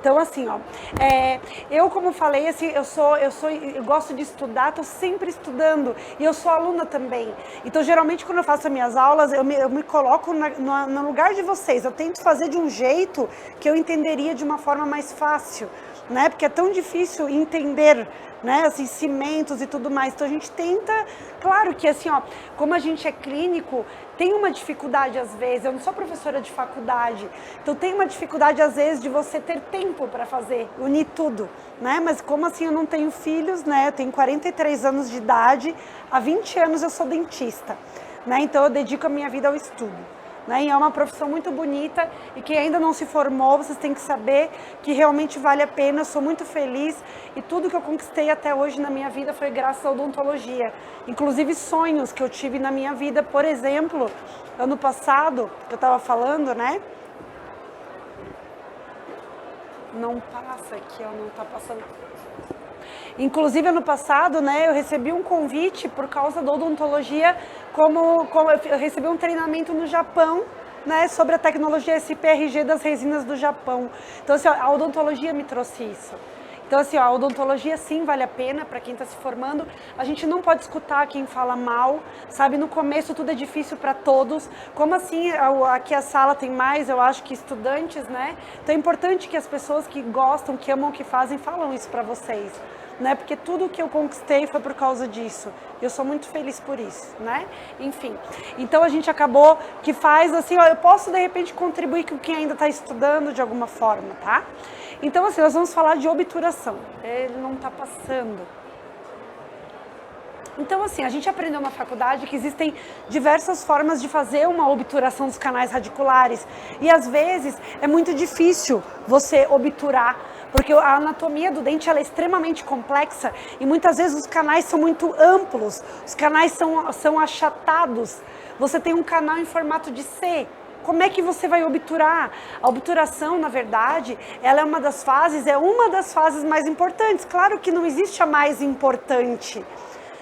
Então, assim, ó, eu, como falei, assim, eu gosto de estudar, estou sempre estudando, e eu sou aluna também. Então, geralmente, quando eu faço as minhas aulas, eu me coloco no lugar de vocês. Eu tento fazer de um jeito que eu entenderia de uma forma mais fácil, né? Porque é tão difícil entender, né, assim, cimentos e tudo mais. Então a gente tenta, claro que assim, ó, como a gente é clínico, tem uma dificuldade às vezes, eu não sou professora de faculdade, então tem uma dificuldade às vezes de você ter tempo para fazer, unir tudo, né, mas como assim eu não tenho filhos, né, eu tenho 43 anos de idade, há 20 anos eu sou dentista, né, então eu dedico a minha vida ao estudo. Né? E é uma profissão muito bonita e quem ainda não se formou, vocês têm que saber que realmente vale a pena, eu sou muito feliz e tudo que eu conquistei até hoje na minha vida foi graças à odontologia. Inclusive sonhos que eu tive na minha vida, por exemplo, ano passado, que eu estava falando, né? Não passa aqui, ó, não está passando. Inclusive, ano passado, né, eu recebi um convite por causa da odontologia, como eu recebi um treinamento no Japão, né, sobre a tecnologia SPRG das resinas do Japão. Então, assim, a odontologia me trouxe isso. Então, assim, a odontologia sim vale a pena para quem está se formando. A gente não pode escutar quem fala mal, sabe? No começo tudo é difícil para todos. Como assim, aqui a sala tem mais, eu acho que estudantes, né? Então é importante que as pessoas que gostam, que amam o que fazem, falam isso para vocês. Né? Porque tudo que eu conquistei foi por causa disso. Eu sou muito feliz por isso, né? Enfim, então a gente acabou que faz assim, ó, eu posso de repente contribuir com quem ainda está estudando de alguma forma, tá? Então assim, nós vamos falar de obturação. Ele não está passando. Então assim, a gente aprendeu na faculdade que existem diversas formas de fazer uma obturação dos canais radiculares. E às vezes é muito difícil você obturar, porque a anatomia do dente ela é extremamente complexa e muitas vezes os canais são muito amplos, os canais são achatados. Você tem um canal em formato de C. Como é que você vai obturar? A obturação, na verdade, ela é uma das fases mais importantes. Claro que não existe a mais importante.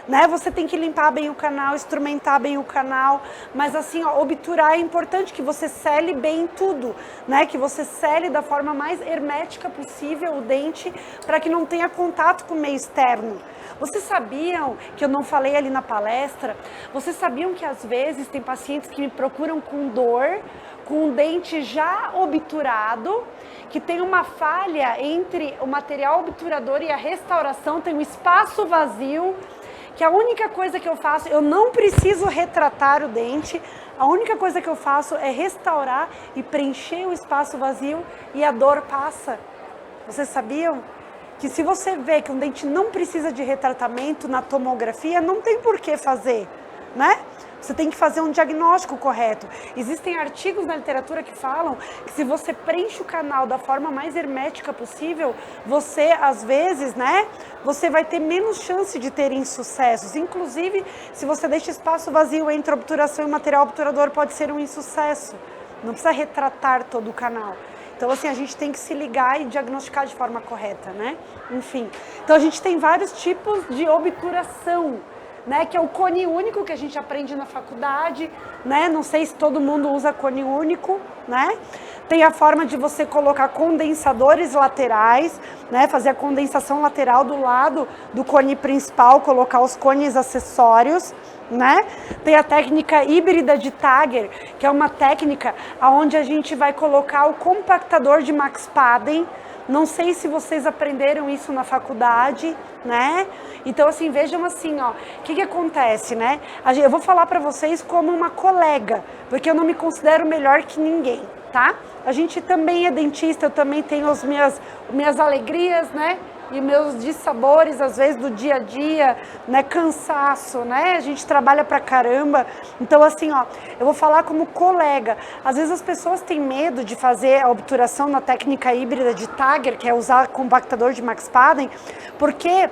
Né? Você tem que limpar bem o canal, instrumentar bem o canal, mas assim, ó, obturar é importante que você sele bem tudo, né? Que você sele da forma mais hermética possível o dente para que não tenha contato com o meio externo. Vocês sabiam, que eu não falei ali na palestra, vocês sabiam que às vezes tem pacientes que me procuram com dor, com o dente já obturado, que tem uma falha entre o material obturador e a restauração, tem um espaço vazio, que a única coisa que eu faço, eu não preciso retratar o dente, a única coisa que eu faço é restaurar e preencher o espaço vazio e a dor passa. Vocês sabiam que se você vê que um dente não precisa de retratamento na tomografia, não tem por que fazer, né? Você tem que fazer um diagnóstico correto. Existem artigos na literatura que falam que se você preenche o canal da forma mais hermética possível, você, às vezes, né, você vai ter menos chance de ter insucessos. Inclusive, se você deixa espaço vazio entre a obturação e o material obturador, pode ser um insucesso. Não precisa retratar todo o canal. Então, assim, a gente tem que se ligar e diagnosticar de forma correta, né? Enfim. Então, a gente tem vários tipos de obturação, né, que é o cone único que a gente aprende na faculdade, né? Não sei se todo mundo usa cone único, né? Tem a forma de você colocar condensadores laterais, né? Fazer a condensação lateral do lado do cone principal, colocar os cones acessórios, né? Tem a técnica híbrida de Tagger, que é uma técnica onde a gente vai colocar o compactador de Max Padden. Não sei se vocês aprenderam isso na faculdade, né? Então, assim, vejam assim, ó, o que acontece, né? Eu vou falar pra vocês como uma colega, porque eu não me considero melhor que ninguém, tá? A gente também é dentista, eu também tenho as minhas alegrias, né? E meus dissabores, às vezes, do dia a dia, né? Cansaço, né? A gente trabalha pra caramba. Então, assim, ó, eu vou falar como colega. Às vezes as pessoas têm medo de fazer a obturação na técnica híbrida de Tagger, que é usar compactador de Max Padden, porque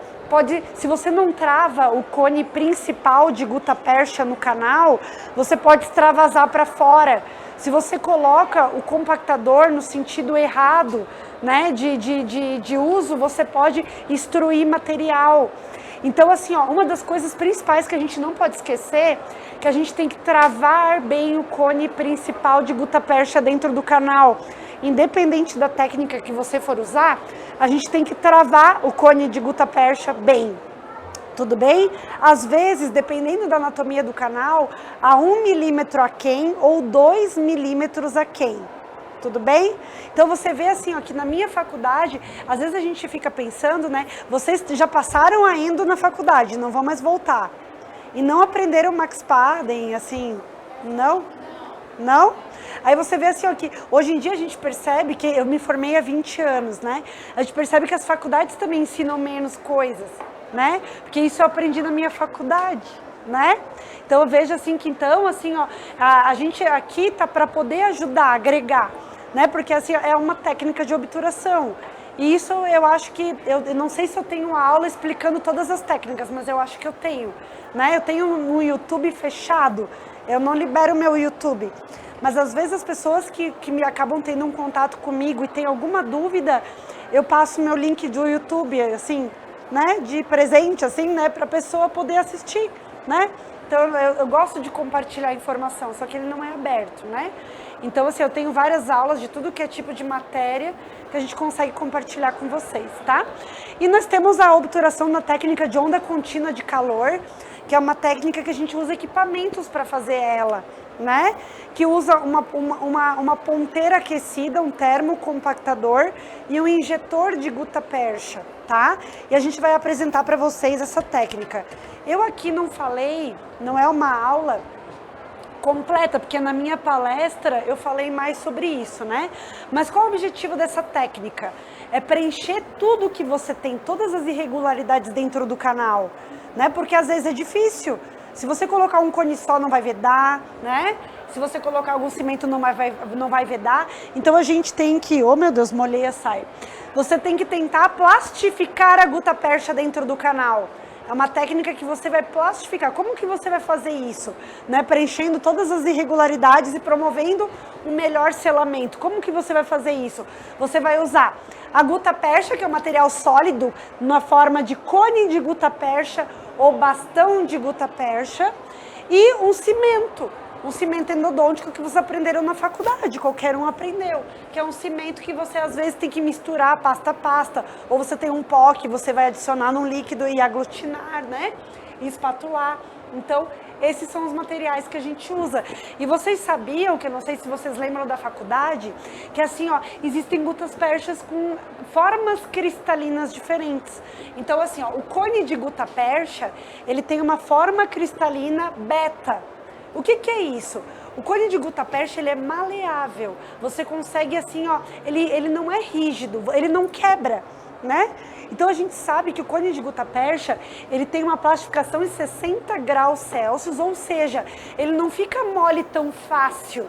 se você não trava o cone principal de gutta-percha no canal, você pode extravasar para fora. Se você coloca o compactador no sentido errado, né, de uso, você pode extruir material. Então, assim, ó, uma das coisas principais que a gente não pode esquecer, que a gente tem que travar bem o cone principal de gutta-percha dentro do canal. Independente da técnica que você for usar, a gente tem que travar o cone de gutta-percha bem. Tudo bem? Às vezes, dependendo da anatomia do canal, a 1 milímetro aquém ou 2 milímetros aquém. Tudo bem? Então você vê assim, ó, que na minha faculdade, às vezes a gente fica pensando, né? Vocês já passaram a endo na faculdade, não vão mais voltar. E não aprenderam Max Paden, assim, não? Não? Aí você vê assim, ó, que hoje em dia a gente percebe que eu me formei há 20 anos, né? A gente percebe que as faculdades também ensinam menos coisas, né? Porque isso eu aprendi na minha faculdade, né? Então eu vejo assim que então, assim, ó, a gente aqui tá para poder ajudar, agregar, né? Porque assim, é uma técnica de obturação. E isso eu acho que, eu não sei se eu tenho aula explicando todas as técnicas, mas eu acho que eu tenho, né? Eu tenho um YouTube fechado, eu não libero o meu YouTube. Mas às vezes as pessoas que me acabam tendo um contato comigo e tem alguma dúvida, eu passo meu link do YouTube, assim, né? De presente, assim, né? Para a pessoa poder assistir, né? Então eu gosto de compartilhar informação, só que ele não é aberto, né? Então, assim, eu tenho várias aulas de tudo que é tipo de matéria que a gente consegue compartilhar com vocês, tá? E nós temos a obturação na técnica de onda contínua de calor, que é uma técnica que a gente usa equipamentos para fazer ela, né? Que usa uma ponteira aquecida, um termocompactador e um injetor de gutta-percha, tá? E a gente vai apresentar para vocês essa técnica. Eu aqui não falei, não é uma aula completa, porque na minha palestra eu falei mais sobre isso, né? Mas qual o objetivo dessa técnica? É preencher tudo que você tem, todas as irregularidades dentro do canal, né? Porque às vezes é difícil. Se você colocar um cone só não vai vedar, né? Se você colocar algum cimento não vai vedar. Então a gente tem que, oh meu Deus, molhei a saia. Você tem que tentar plastificar a gutta-percha dentro do canal. É uma técnica que você vai plastificar. Como que você vai fazer isso? Né? Preenchendo todas as irregularidades e promovendo um melhor selamento. Como que você vai fazer isso? Você vai usar a gutta-percha, que é um material sólido, na forma de cone de gutta-percha ou bastão de gutta-percha, e um cimento endodôntico que vocês aprenderam na faculdade, qualquer um aprendeu, que é um cimento que você às vezes tem que misturar pasta a pasta, ou você tem um pó que você vai adicionar num líquido e aglutinar, né, e espatular. Então, esses são os materiais que a gente usa. E vocês sabiam, que eu não sei se vocês lembram da faculdade, que assim, ó, existem gutta-perchas com formas cristalinas diferentes. Então, assim, ó, o cone de gutta-percha, ele tem uma forma cristalina beta. O que é isso? O cone de gutta-percha, ele é maleável. Você consegue assim, ó, ele não é rígido, ele não quebra, né? Então a gente sabe que o cone de gutta-percha, ele tem uma plastificação em 60 graus Celsius, ou seja, ele não fica mole tão fácil.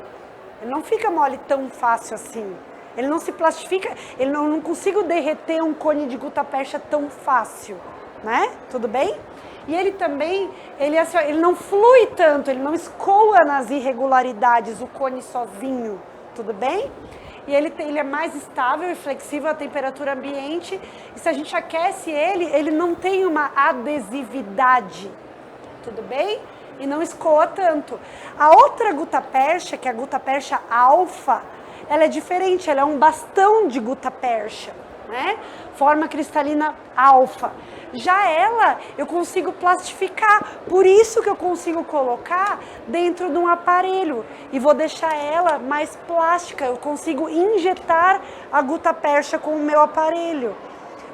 Ele não fica mole tão fácil assim. Ele não se plastifica, ele não consigo derreter um cone de gutta-percha tão fácil, né? Tudo bem? E ele também, ele não flui tanto, ele não escoa nas irregularidades, o cone sozinho, tudo bem? E ele é mais estável e flexível à temperatura ambiente, e se a gente aquece ele não tem uma adesividade, tudo bem? E não escoa tanto. A outra gutta-percha, que é a gutta-percha alfa, ela é diferente, ela é um bastão de gutta-percha, né? Forma cristalina alfa. Já ela, eu consigo plastificar, por isso que eu consigo colocar dentro de um aparelho e vou deixar ela mais plástica, eu consigo injetar a gutta-percha com o meu aparelho,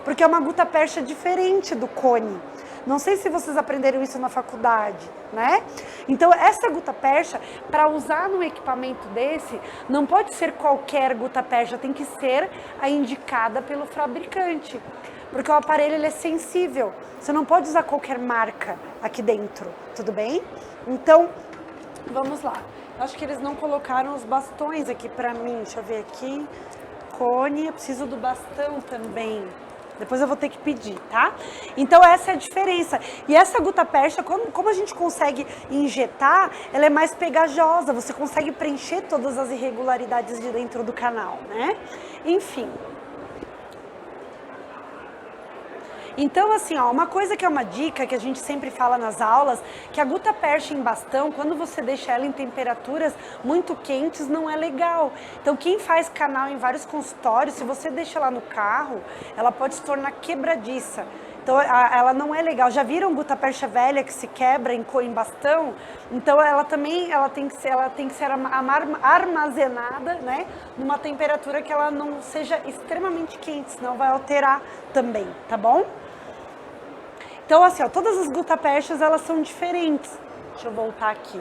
porque é uma gutta-percha diferente do cone. Não sei se vocês aprenderam isso na faculdade, né? Então, essa gutta-percha, para usar num equipamento desse, não pode ser qualquer gutta-percha, tem que ser a indicada pelo fabricante. Porque o aparelho ele é sensível, você não pode usar qualquer marca aqui dentro, tudo bem? Então, vamos lá. Eu acho que eles não colocaram os bastões aqui pra mim, deixa eu ver aqui. Cone, eu preciso do bastão também. Depois eu vou ter que pedir, tá? Então essa é a diferença. E essa gutta-percha, como a gente consegue injetar, ela é mais pegajosa, você consegue preencher todas as irregularidades de dentro do canal, né? Enfim. Então, assim, ó, uma coisa que é uma dica que a gente sempre fala nas aulas, que a gutta-percha em bastão, quando você deixa ela em temperaturas muito quentes, não é legal. Então, quem faz canal em vários consultórios, se você deixa ela no carro, ela pode se tornar quebradiça. Então, ela não é legal. Já viram gutta-percha velha que se quebra em bastão? Então, ela também tem que ser armazenada, né, numa temperatura que ela não seja extremamente quente, senão vai alterar também, tá bom? Então, assim, ó, todas as gutta-perchas, elas são diferentes. Deixa eu voltar aqui.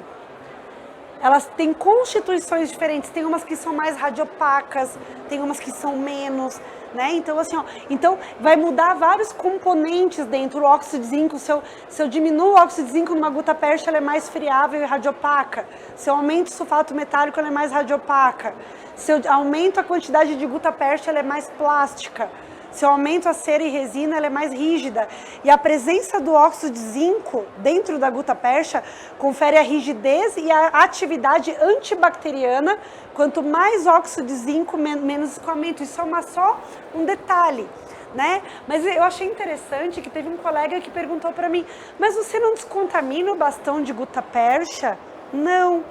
Elas têm constituições diferentes, tem umas que são mais radiopacas, tem umas que são menos, né? Então, assim, ó, então vai mudar vários componentes dentro. O óxido de zinco, se eu diminuo o óxido de zinco numa gutta-percha, ela é mais friável e radiopaca. Se eu aumento o sulfato metálico, ela é mais radiopaca. Se eu aumento a quantidade de gutta-percha, ela é mais plástica. Se eu aumento a cera e resina, ela é mais rígida. E a presença do óxido de zinco dentro da gutta-percha confere a rigidez e a atividade antibacteriana. Quanto mais óxido de zinco, menos escoamento. Isso é só um detalhe, né? Mas eu achei interessante que teve um colega que perguntou para mim, mas você não descontamina o bastão de gutta-percha? Não.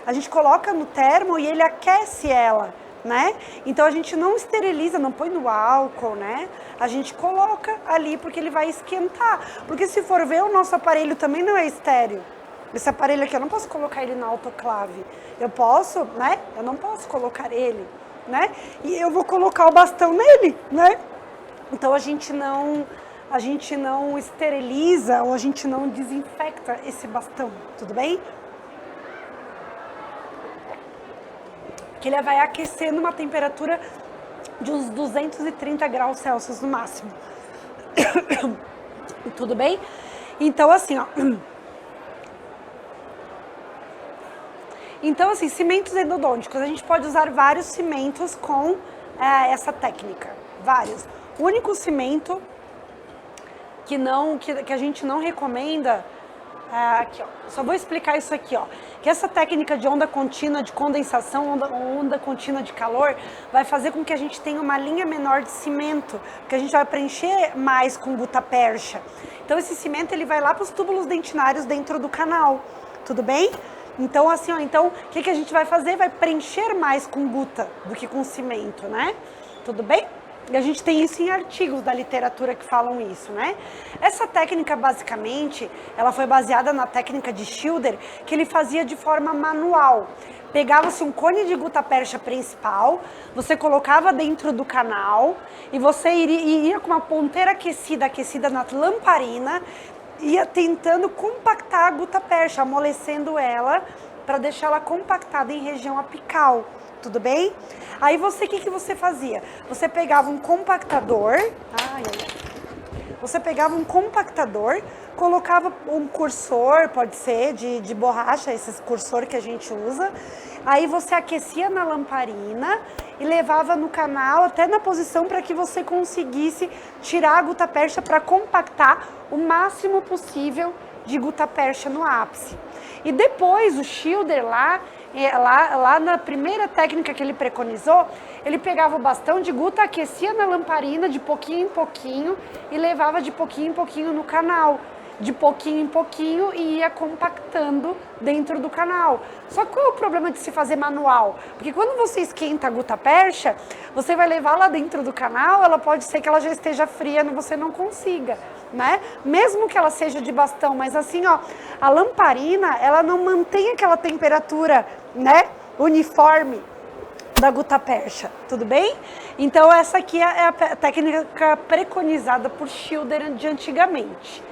A gente coloca no termo e ele aquece ela, né? Então a gente não esteriliza, não põe no álcool, né? A gente coloca ali porque ele vai esquentar. Porque se for ver, o nosso aparelho também não é estéril. Esse aparelho aqui, eu não posso colocar ele na autoclave. Eu posso, né? Eu não posso colocar ele, né? E eu vou colocar o bastão nele, né? Então a gente não esteriliza ou a gente não desinfecta esse bastão, tudo bem? Que ele vai aquecer numa temperatura de uns 230 graus Celsius no máximo. Tudo bem? Então, assim, ó. Então, assim, cimentos endodônticos. A gente pode usar vários cimentos com essa técnica. Vários. O único cimento que a gente não recomenda... aqui, ó. Só vou explicar isso aqui, ó. Que essa técnica de onda contínua de condensação, onda contínua de calor, vai fazer com que a gente tenha uma linha menor de cimento, porque a gente vai preencher mais com gutta-percha. Então esse cimento ele vai lá para os túbulos dentinários dentro do canal, tudo bem? Então assim, ó, então o que a gente vai fazer? Vai preencher mais com guta do que com cimento, né? Tudo bem? E a gente tem isso em artigos da literatura que falam isso, né? Essa técnica, basicamente, ela foi baseada na técnica de Schilder, que ele fazia de forma manual. Pegava-se um cone de gutta-percha principal, você colocava dentro do canal e você iria com uma ponteira aquecida na lamparina, ia tentando compactar a gutta-percha, amolecendo ela para deixar ela compactada em região apical. Tudo bem? Aí o que você fazia? Você pegava um compactador, colocava um cursor, pode ser de borracha, esses cursor que a gente usa, aí você aquecia na lamparina e levava no canal até na posição para que você conseguisse tirar a gutta-percha para compactar o máximo possível de gutta-percha no ápice. E depois o Schilder lá na primeira técnica que ele preconizou, ele pegava o bastão de guta, aquecia na lamparina de pouquinho em pouquinho e levava de pouquinho em pouquinho no canal. De pouquinho em pouquinho e ia compactando dentro do canal. Só que qual é o problema de se fazer manual? Porque quando você esquenta a gutta-percha, você vai levar lá dentro do canal, ela pode ser que ela já esteja fria e você não consiga, né? Mesmo que ela seja de bastão, mas assim, ó, a lamparina, ela não mantém aquela temperatura, né, uniforme da gutta-percha, tudo bem? Então essa aqui é a técnica preconizada por Schilder de antigamente.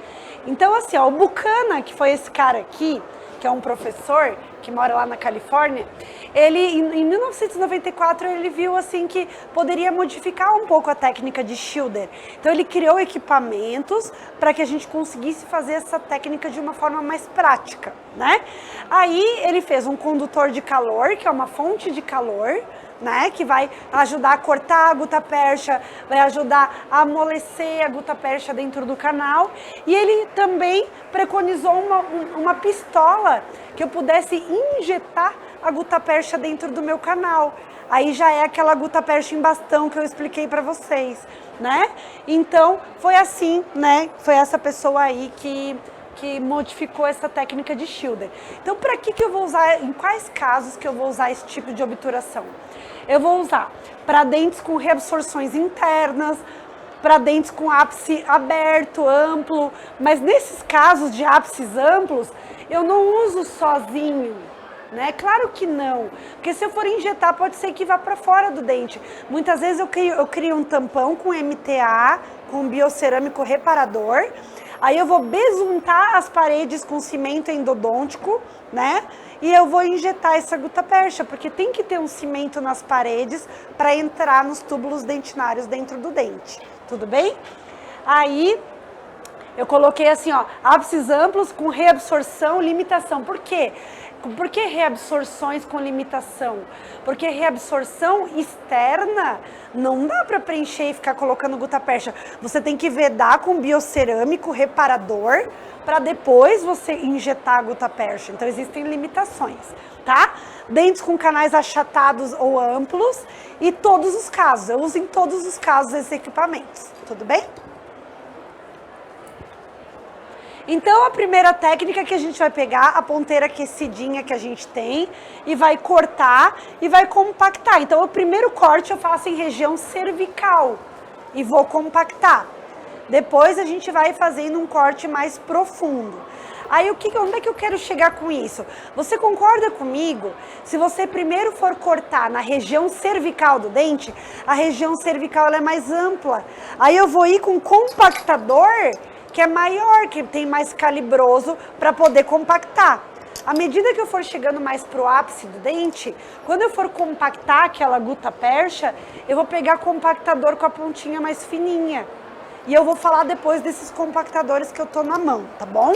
Então assim, ó, o Buchanan, que foi esse cara aqui, que é um professor que mora lá na Califórnia, ele em 1994 ele viu assim que poderia modificar um pouco a técnica de Schilder. Então ele criou equipamentos para que a gente conseguisse fazer essa técnica de uma forma mais prática, né? Aí ele fez um condutor de calor, que é uma fonte de calor, né, que vai ajudar a cortar a gutta-percha, vai ajudar a amolecer a gutta-percha dentro do canal. E ele também preconizou uma pistola que eu pudesse injetar a gutta-percha dentro do meu canal. aí já é aquela gutta-percha em bastão que eu expliquei para vocês, né? Então, foi assim, né? Foi essa pessoa aí que modificou essa técnica de Schilder. Então, para que eu vou usar, em quais casos que eu vou usar esse tipo de obturação? Eu vou usar para dentes com reabsorções internas, para dentes com ápice aberto, amplo, mas nesses casos de ápices amplos, eu não uso sozinho, né? Claro que não, porque se eu for injetar, pode ser que vá para fora do dente. Muitas vezes eu crio um tampão com MTA, com biocerâmico reparador, aí eu vou besuntar as paredes com cimento endodôntico, né? E eu vou injetar essa gutta-percha, porque tem que ter um cimento nas paredes para entrar nos túbulos dentinários dentro do dente. Tudo bem? Aí eu coloquei assim, ó, ápices amplos com reabsorção, limitação. Por quê? Por que reabsorções com limitação? Porque reabsorção externa não dá para preencher e ficar colocando gutta-percha. Você tem que vedar com biocerâmico reparador para depois você injetar a gutta-percha. Então existem limitações, tá? Dentes com canais achatados ou amplos e todos os casos. Eu uso em todos os casos esses equipamentos. Tudo bem? Então, a primeira técnica que a gente vai pegar, a ponteira aquecidinha que a gente tem, e vai cortar e vai compactar. Então, o primeiro corte eu faço em região cervical e vou compactar. Depois, a gente vai fazendo um corte mais profundo. Aí, onde é que eu quero chegar com isso? Você concorda comigo? Se você primeiro for cortar na região cervical do dente, a região cervical ela é mais ampla. Aí, eu vou ir com compactador, que é maior, que tem mais calibroso para poder compactar. À medida que eu for chegando mais pro ápice do dente, quando eu for compactar aquela gutta-percha, eu vou pegar compactador com a pontinha mais fininha. E eu vou falar depois desses compactadores que eu tô na mão, tá bom?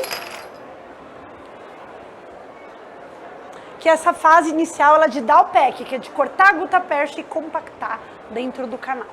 Que essa fase inicial ela é de dar o pack, que é de cortar a gutta-percha e compactar dentro do canal.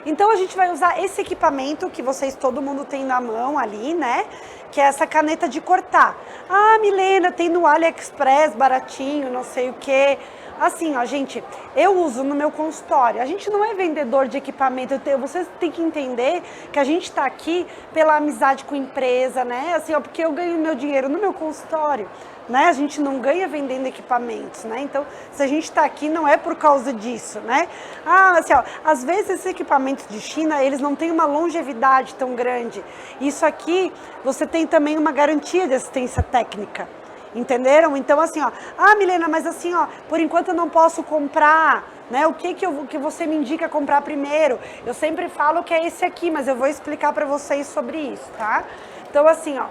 Então, a gente vai usar esse equipamento que todo mundo tem na mão ali, né? Que é essa caneta de cortar. Ah, Milena, tem no AliExpress, baratinho, não sei o quê. Assim, ó, gente, eu uso no meu consultório. A gente não é vendedor de equipamento. Vocês têm que entender que a gente tá aqui pela amizade com a empresa, né? Assim, ó, porque eu ganho meu dinheiro no meu consultório. Né? A gente não ganha vendendo equipamentos, né? Então, se a gente está aqui, não é por causa disso, né? Ah, assim, ó, às vezes esses equipamentos de China, eles não têm uma longevidade tão grande. Isso aqui, você tem também uma garantia de assistência técnica, entenderam? Então, assim, ó, ah, Milena, mas assim, ó, por enquanto eu não posso comprar, né? O que você me indica comprar primeiro? Eu sempre falo que é esse aqui, mas eu vou explicar para vocês sobre isso, tá? Então, assim, ó,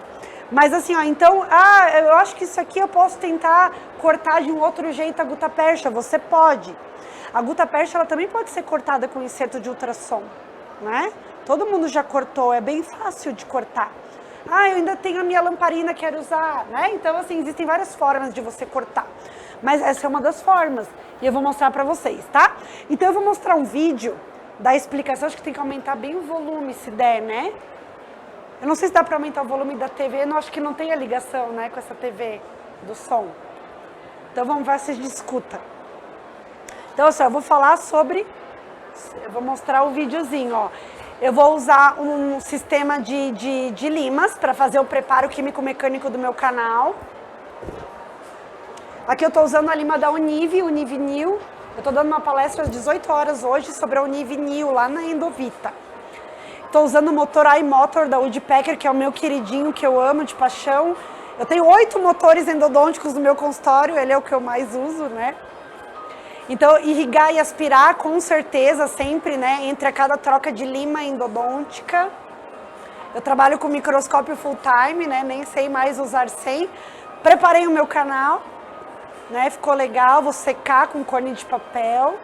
mas assim, ó, então, eu acho que isso aqui eu posso tentar cortar de um outro jeito a gutta-percha. Você pode. A gutta-percha, ela também pode ser cortada com inserto de ultrassom, né? Todo mundo já cortou, é bem fácil de cortar. Ah, eu ainda tenho a minha lamparina, quero usar, né? Então, assim, existem várias formas de você cortar. Mas essa é uma das formas. E eu vou mostrar pra vocês, tá? Então, eu vou mostrar um vídeo da explicação. Acho que tem que aumentar bem o volume, se der, né? Eu não sei se dá para aumentar o volume da TV, eu acho que não tem a ligação, né, com essa TV do som. Então vamos ver se a gente escuta. Então, assim, eu vou falar sobre... Eu vou mostrar o videozinho, ó. Eu vou usar um sistema de limas para fazer o preparo químico-mecânico do meu canal. Aqui eu estou usando a lima da Univinil. Eu estou dando uma palestra às 18 horas hoje sobre a Univinil, lá na Endovita. Estou usando o motor iMotor da Woodpecker, que é o meu queridinho, que eu amo de paixão. Eu tenho 8 motores endodônticos no meu consultório, ele é o que eu mais uso, né? Então, irrigar e aspirar, com certeza, sempre, né? Entre a cada troca de lima endodôntica. Eu trabalho com microscópio full time, né? Nem sei mais usar sem. Preparei o meu canal, né? Ficou legal, vou secar com cone de papel.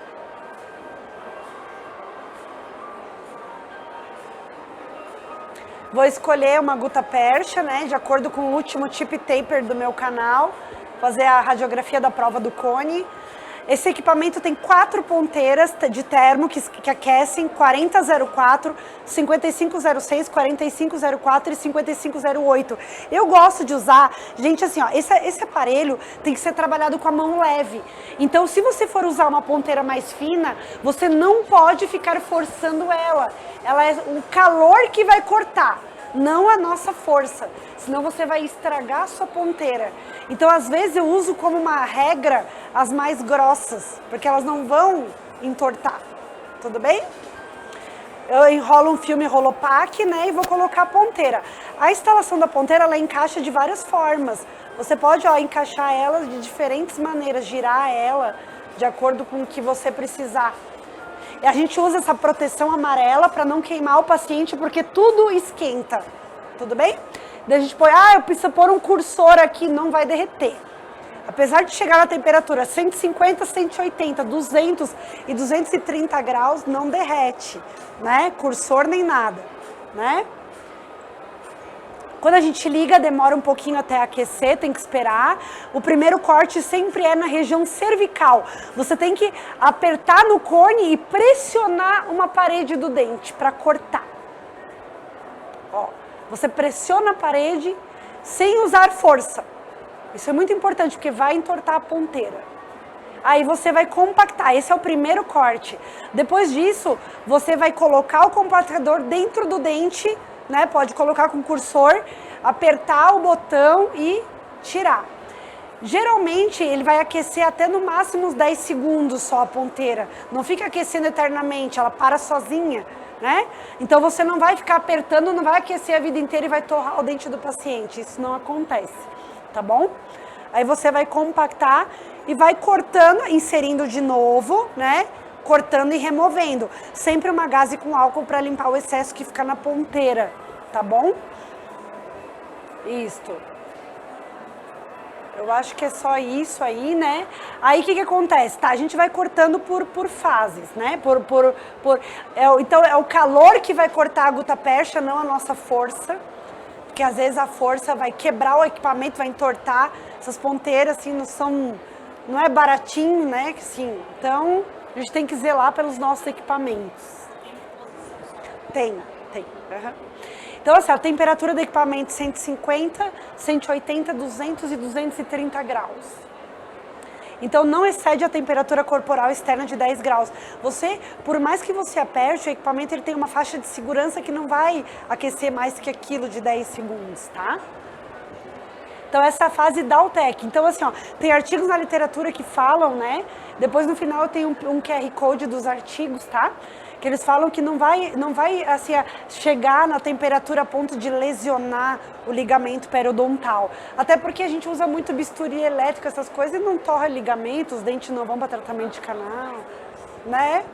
Vou escolher uma gutta-percha, né, de acordo com o último tip taper do meu canal, fazer a radiografia da prova do cone. Esse equipamento tem 4 ponteiras de termo que aquecem 4004, 5506, 4504 e 5508. Eu gosto de usar, gente, assim, ó, esse aparelho tem que ser trabalhado com a mão leve. Então, se você for usar uma ponteira mais fina, você não pode ficar forçando ela. Ela é o calor que vai cortar, não a nossa força. Senão você vai estragar a sua ponteira. Então, às vezes, eu uso como uma regra as mais grossas, porque elas não vão entortar. Tudo bem? Eu enrolo um filme Rolopac, né, e vou colocar a ponteira. A instalação da ponteira, ela encaixa de várias formas. Você pode, ó, encaixar ela de diferentes maneiras, girar ela de acordo com o que você precisar. E a gente usa essa proteção amarela para não queimar o paciente, porque tudo esquenta. Tudo bem? Daí a gente põe, eu preciso pôr um cursor aqui, não vai derreter. Apesar de chegar na temperatura 150, 180, 200 e 230 graus, não derrete, né? Cursor nem nada, né? Quando a gente liga, demora um pouquinho até aquecer, tem que esperar. O primeiro corte sempre é na região cervical. Você tem que apertar no cone e pressionar uma parede do dente para cortar. Ó, você pressiona a parede sem usar força. Isso é muito importante, porque vai entortar a ponteira. Aí você vai compactar, esse é o primeiro corte. Depois disso, você vai colocar o compactador dentro do dente, né? Pode colocar com o cursor, apertar o botão e tirar. Geralmente, ele vai aquecer até no máximo uns 10 segundos só a ponteira. Não fica aquecendo eternamente, ela para sozinha, né? Então, você não vai ficar apertando, não vai aquecer a vida inteira e vai torrar o dente do paciente. Isso não acontece, tá bom? Aí você vai compactar e vai cortando, inserindo de novo, né? Cortando e removendo. Sempre uma gaze com álcool para limpar o excesso que fica na ponteira, tá bom? Isto. Eu acho que é só isso aí, né? Aí o que acontece? Tá, a gente vai cortando por fases, né? Então é o calor que vai cortar a gutta-percha, não a nossa força. Porque às vezes a força vai quebrar o equipamento, vai entortar. Essas ponteiras, assim, não é baratinho, né? Assim, então, a gente tem que zelar pelos nossos equipamentos. Tem. Uhum. Então, assim, a temperatura do equipamento 150, 180, 200 e 230 graus. Então, não excede a temperatura corporal externa de 10 graus. Você, por mais que você aperte, o equipamento ele tem uma faixa de segurança que não vai aquecer mais que aquilo de 10 segundos, tá? Então, essa é a fase da Altec. Então, assim, ó, tem artigos na literatura que falam, né? Depois, no final, eu tenho um QR Code dos artigos, tá? Que eles falam que não vai assim, chegar na temperatura a ponto de lesionar o ligamento periodontal. Até porque a gente usa muito bisturi elétrico, essas coisas, e não torra ligamento, os dentes não vão para tratamento de canal, né?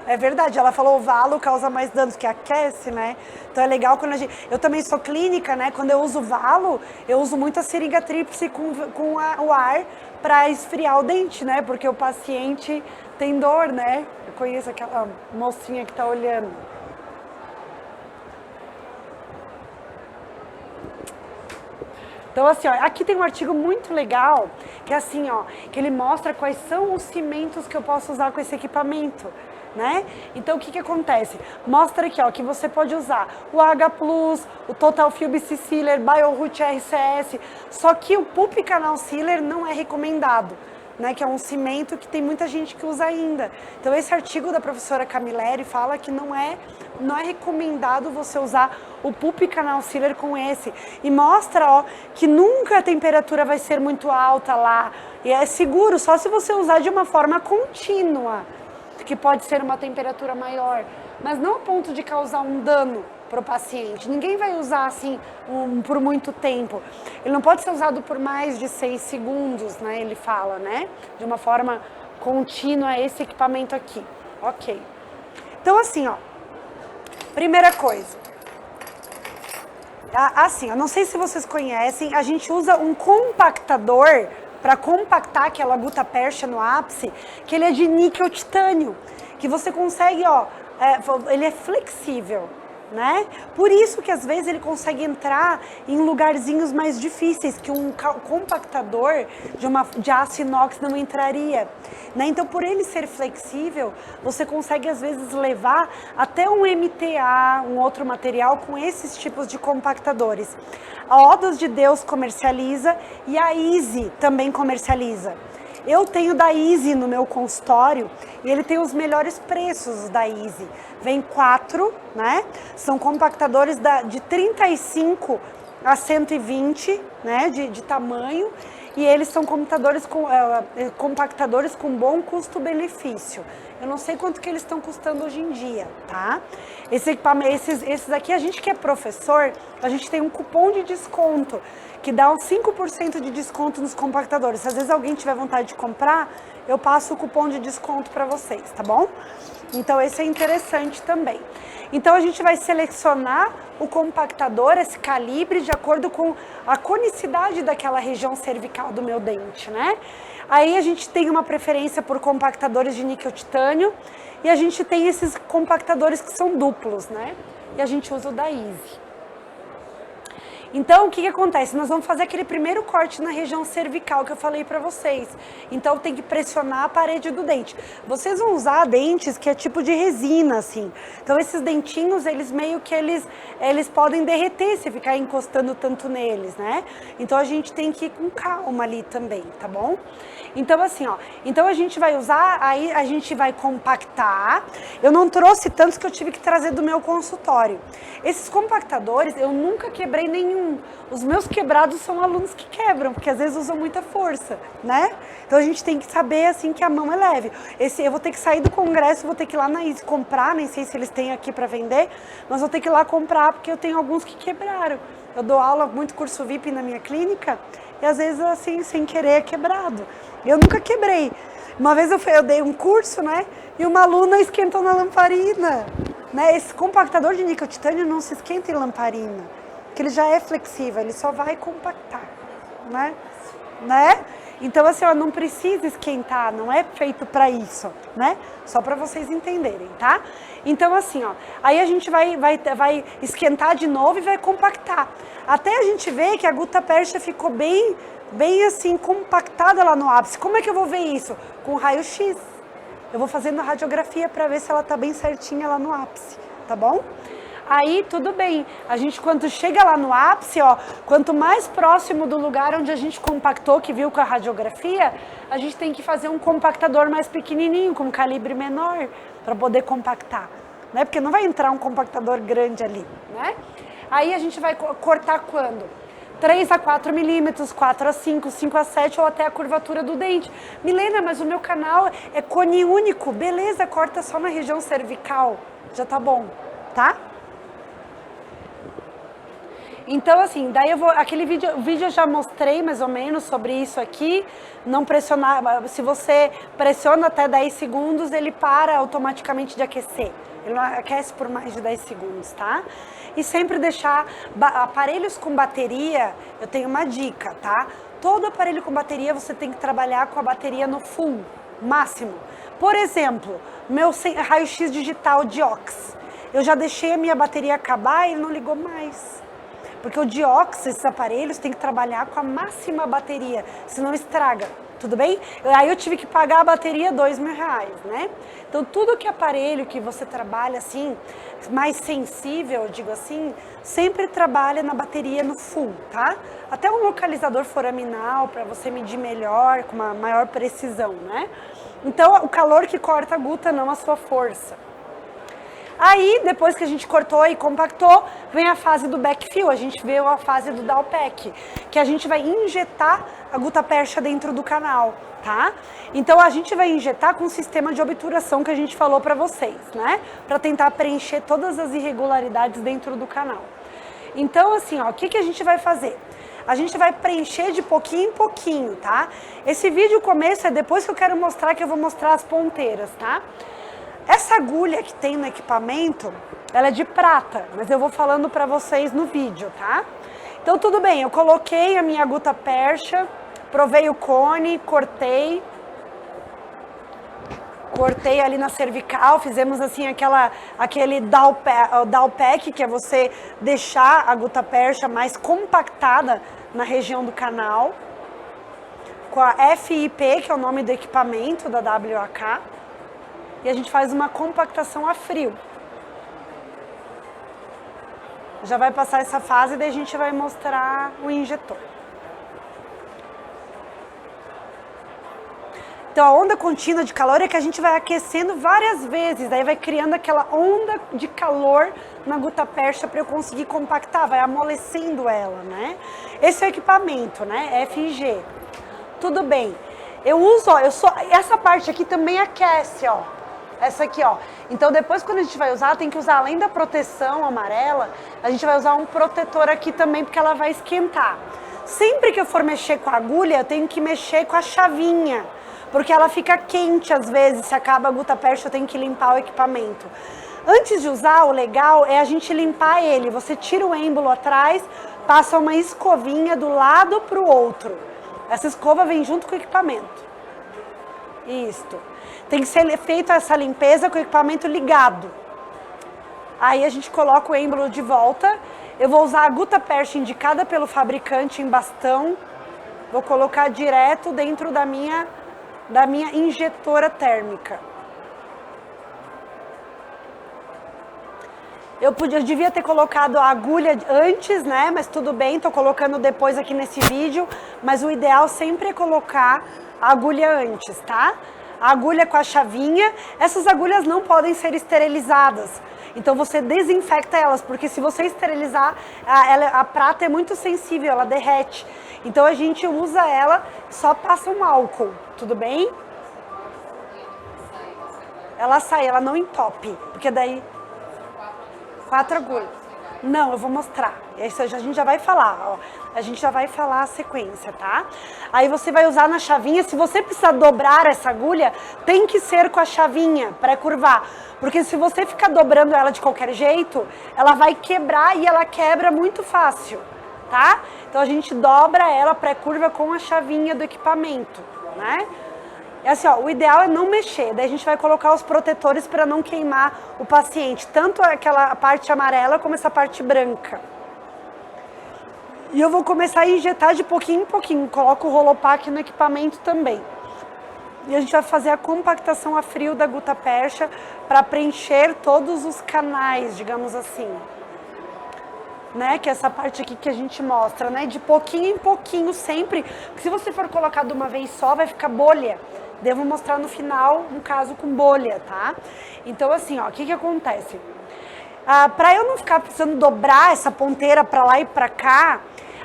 É verdade, ela falou o valo causa mais danos, que aquece, né? Então é legal quando a gente... Eu também sou clínica, né? Quando eu uso valo, eu uso muito a seringa tríplice com o ar para esfriar o dente, né? Porque o paciente tem dor, né? Eu conheço aquela mocinha que tá olhando. Então, assim, ó, aqui tem um artigo muito legal, que é assim, ó, que ele mostra quais são os cimentos que eu posso usar com esse equipamento, né? Então, o que acontece? Mostra aqui, ó, que você pode usar o H+, o Total Film Sealer, BioRoot RCS, só que o Pulp Canal Sealer não é recomendado, né? Que é um cimento que tem muita gente que usa ainda. Então, esse artigo da professora Camilleri fala que não é recomendado você usar o Pulp Canal Sealer com esse. E mostra, ó, que nunca a temperatura vai ser muito alta lá. E é seguro, só se você usar de uma forma contínua, que pode ser uma temperatura maior, mas não a ponto de causar um dano para o paciente. Ninguém vai usar assim por muito tempo. Ele não pode ser usado por mais de 6 segundos, né? Ele fala, né? De uma forma contínua esse equipamento aqui. Ok. Então, assim, ó. Primeira coisa. Assim, eu não sei se vocês conhecem, a gente usa um compactador para compactar aquela gutta-percha no ápice, que ele é de níquel titânio, que você consegue, ó, ele é flexível, né? Por isso que às vezes ele consegue entrar em lugarzinhos mais difíceis que um compactador de aço inox não entraria, né? Então, por ele ser flexível, você consegue às vezes levar até um MTA, um outro material com esses tipos de compactadores. A Ódos de Deus comercializa e a Easy também comercializa. Eu tenho da Easy no meu consultório e ele tem os melhores preços da Easy. Vem 4, né? São compactadores de 35 a 120, né? De tamanho. E eles são compactadores com bom custo-benefício. Eu não sei quanto que eles estão custando hoje em dia, tá? Esses aqui, a gente que é professor, a gente tem um cupom de desconto que dá uns 5% de desconto nos compactadores. Se às vezes alguém tiver vontade de comprar, eu passo o cupom de desconto para vocês, tá bom? Então esse é interessante também. Então a gente vai selecionar o compactador, esse calibre, de acordo com a conicidade daquela região cervical do meu dente, né? Aí a gente tem uma preferência por compactadores de níquel titânio e a gente tem esses compactadores que são duplos, né? E a gente usa o da Easy. Então, o que acontece? Nós vamos fazer aquele primeiro corte na região cervical que eu falei pra vocês. Então, tem que pressionar a parede do dente. Vocês vão usar dentes que é tipo de resina, assim. Então, esses dentinhos, eles meio que eles podem derreter se ficar encostando tanto neles, né? Então, a gente tem que ir com calma ali também, tá bom? Então, assim, ó. Então, a gente vai usar, aí a gente vai compactar. Eu não trouxe tantos que eu tive que trazer do meu consultório. Esses compactadores, eu nunca quebrei nenhum. Os meus quebrados são alunos que quebram, porque às vezes usam muita força, né? Então a gente tem que saber assim que a mão é leve. Eu vou ter que sair do congresso, vou ter que ir lá na Easy comprar, nem sei se eles têm aqui para vender, mas vou ter que ir lá comprar porque eu tenho alguns que quebraram. Eu dou aula, muito curso VIP na minha clínica e às vezes assim, sem querer é quebrado. Eu nunca quebrei. Uma vez eu dei um curso, né? E uma aluna esquentou na lamparina, né? Esse compactador de níquel titânio não se esquenta em lamparina, que ele já é flexível, ele só vai compactar, né? Então, assim, ó, não precisa esquentar, não é feito para isso, né? Só para vocês entenderem, tá? Então, assim, ó, aí a gente vai esquentar de novo e vai compactar. Até a gente ver que a gutta-percha ficou bem assim, compactada lá no ápice. Como é que eu vou ver isso? Com raio-x. Eu vou fazendo a radiografia para ver se ela tá bem certinha lá no ápice, tá bom? Aí tudo bem, a gente quando chega lá no ápice, ó, quanto mais próximo do lugar onde a gente compactou, que viu com a radiografia, a gente tem que fazer um compactador mais pequenininho, com calibre menor, para poder compactar, né? Porque não vai entrar um compactador grande ali, né? Aí a gente vai cortar quando? 3 a 4 milímetros, 4 a 5, 5 a 7 ou até a curvatura do dente. Milena, mas o meu canal é cone único, beleza, corta só na região cervical, já tá bom, tá? Então, assim, daí aquele vídeo eu já mostrei mais ou menos sobre isso aqui, não pressionar, se você pressiona até 10 segundos, ele para automaticamente de aquecer, ele não aquece por mais de 10 segundos, tá? E sempre deixar aparelhos com bateria, eu tenho uma dica, tá? Todo aparelho com bateria você tem que trabalhar com a bateria no full, máximo. Por exemplo, meu raio-x digital Diox, eu já deixei a minha bateria acabar e ele não ligou mais. Porque o Diox, esses aparelhos, tem que trabalhar com a máxima bateria, senão estraga, tudo bem? Aí eu tive que pagar a bateria R$2.000, né? Então, tudo que aparelho que você trabalha, assim, mais sensível, digo assim, sempre trabalha na bateria no full, tá? Até um localizador foraminal, para você medir melhor, com uma maior precisão, né? Então, o calor que corta a guta, não a sua força. Aí, depois que a gente cortou e compactou, vem a fase do backfill, a gente vê a fase do Dalpack, que a gente vai injetar a gutta-percha dentro do canal, tá? Então, a gente vai injetar com o sistema de obturação que a gente falou pra vocês, né? Pra tentar preencher todas as irregularidades dentro do canal. Então, assim, ó, o que a gente vai fazer? A gente vai preencher de pouquinho em pouquinho, tá? Esse vídeo começo é depois que eu quero mostrar, que eu vou mostrar as ponteiras, tá? Essa agulha que tem no equipamento, ela é de prata, mas eu vou falando pra vocês no vídeo, tá? Então tudo bem, eu coloquei a minha gutta-percha, provei o cone, cortei. cortei ali na cervical, fizemos assim aquele down pack, que é você deixar a gutapercha mais compactada na região do canal, com a FIP, que é o nome do equipamento da WAK, e a gente faz uma compactação a frio. Já vai passar essa fase e daí a gente vai mostrar o injetor. Então, a onda contínua de calor é que a gente vai aquecendo várias vezes, aí vai criando aquela onda de calor na gutapercha para eu conseguir compactar, vai amolecendo ela, né? Esse é o equipamento, né? FIG. Tudo bem. Eu uso, ó, essa parte aqui também aquece, ó. Essa aqui, ó. Então, depois, quando a gente vai usar, tem que usar, além da proteção amarela, a gente vai usar um protetor aqui também, porque ela vai esquentar. Sempre que eu for mexer com a agulha, eu tenho que mexer com a chavinha, porque ela fica quente às vezes, se acaba a gutapercha eu tenho que limpar o equipamento. Antes de usar, o legal é a gente limpar ele. Você tira o êmbolo atrás, passa uma escovinha do lado para o outro. Essa escova vem junto com o equipamento. Isto. Tem que ser feita essa limpeza com o equipamento ligado. Aí a gente coloca o êmbolo de volta. Eu vou usar a gutapercha indicada pelo fabricante em bastão. Vou colocar direto dentro da minha injetora térmica. Eu devia ter colocado a agulha antes, né? Mas tudo bem, tô colocando depois aqui nesse vídeo. Mas o ideal sempre é colocar a agulha antes, tá? A agulha com a chavinha. Essas agulhas não podem ser esterilizadas. Então você desinfecta elas, porque se você esterilizar, a prata é muito sensível, ela derrete. Então a gente usa ela, só passa um álcool, tudo bem? Ela sai, ela não entope, porque daí... 4 agulhas. Não, eu vou mostrar. Isso a gente já vai falar, ó. A gente já vai falar a sequência, tá? Aí você vai usar na chavinha. Se você precisar dobrar essa agulha, tem que ser com a chavinha para curvar. Porque se você ficar dobrando ela de qualquer jeito, ela vai quebrar e ela quebra muito fácil, tá? Então a gente dobra ela pré-curva com a chavinha do equipamento, né? É assim, ó, o ideal é não mexer, daí a gente vai colocar os protetores para não queimar o paciente, tanto aquela parte amarela como essa parte branca. E eu vou começar a injetar de pouquinho em pouquinho, coloco o Rolopac no equipamento também. E a gente vai fazer a compactação a frio da gutapercha para preencher todos os canais, digamos assim. Né, que é essa parte aqui que a gente mostra, né, de pouquinho em pouquinho sempre, porque se você for colocar de uma vez só, vai ficar bolha. Devo mostrar no final um caso com bolha, tá? Então assim, ó, o que acontece? Para eu não ficar precisando dobrar essa ponteira para lá e para cá,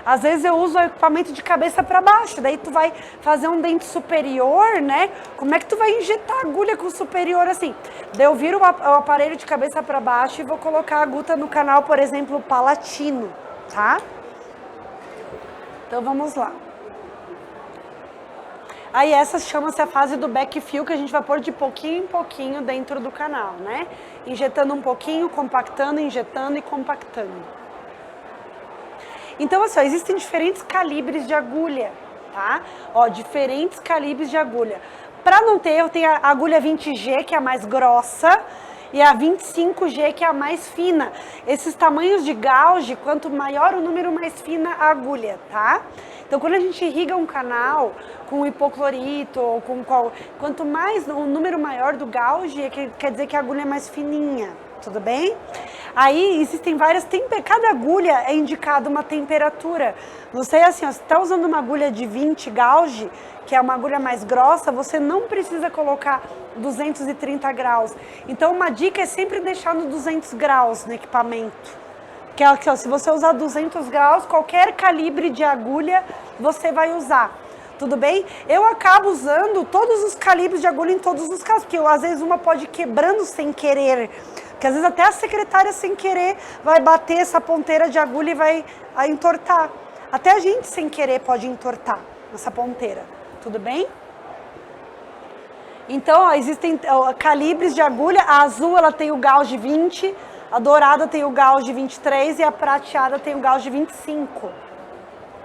às vezes eu uso o equipamento de cabeça para baixo, daí tu vai fazer um dente superior, né? Como é que tu vai injetar a agulha com o superior assim? Daí eu viro o aparelho de cabeça para baixo e vou colocar a agulha no canal, por exemplo, palatino, tá? Então vamos lá. Aí essa chama-se a fase do backfill, que a gente vai pôr de pouquinho em pouquinho dentro do canal, né? Injetando um pouquinho, compactando, injetando e compactando. Então, assim, ó, existem diferentes calibres de agulha, tá? Ó, diferentes calibres de agulha. Para não ter erro, tem a agulha 20G, que é a mais grossa, e a 25G, que é a mais fina. Esses tamanhos de gauge, quanto maior o número, mais fina a agulha, tá? Então, quando a gente irriga um canal com hipoclorito, ou quanto mais, o número maior do gauge, quer dizer que a agulha é mais fininha, tudo bem? Aí existem várias cada agulha é indicada uma temperatura. Não sei assim, ó, se está usando uma agulha de 20 gauge, que é uma agulha mais grossa, você não precisa colocar 230 graus. Então uma dica é sempre deixar no 200 graus no equipamento. Que é aqui, ó, se você usar 200 graus, qualquer calibre de agulha você vai usar. Tudo bem? Eu acabo usando todos os calibres de agulha em todos os casos, porque às vezes uma pode ir quebrando sem querer. Porque às vezes até a secretária sem querer vai bater essa ponteira de agulha e vai entortar. Até a gente sem querer pode entortar essa ponteira. Tudo bem? Então, ó, existem calibres de agulha. A azul ela tem o gauge 20, a dourada tem o gauge 23 e a prateada tem o gauge 25.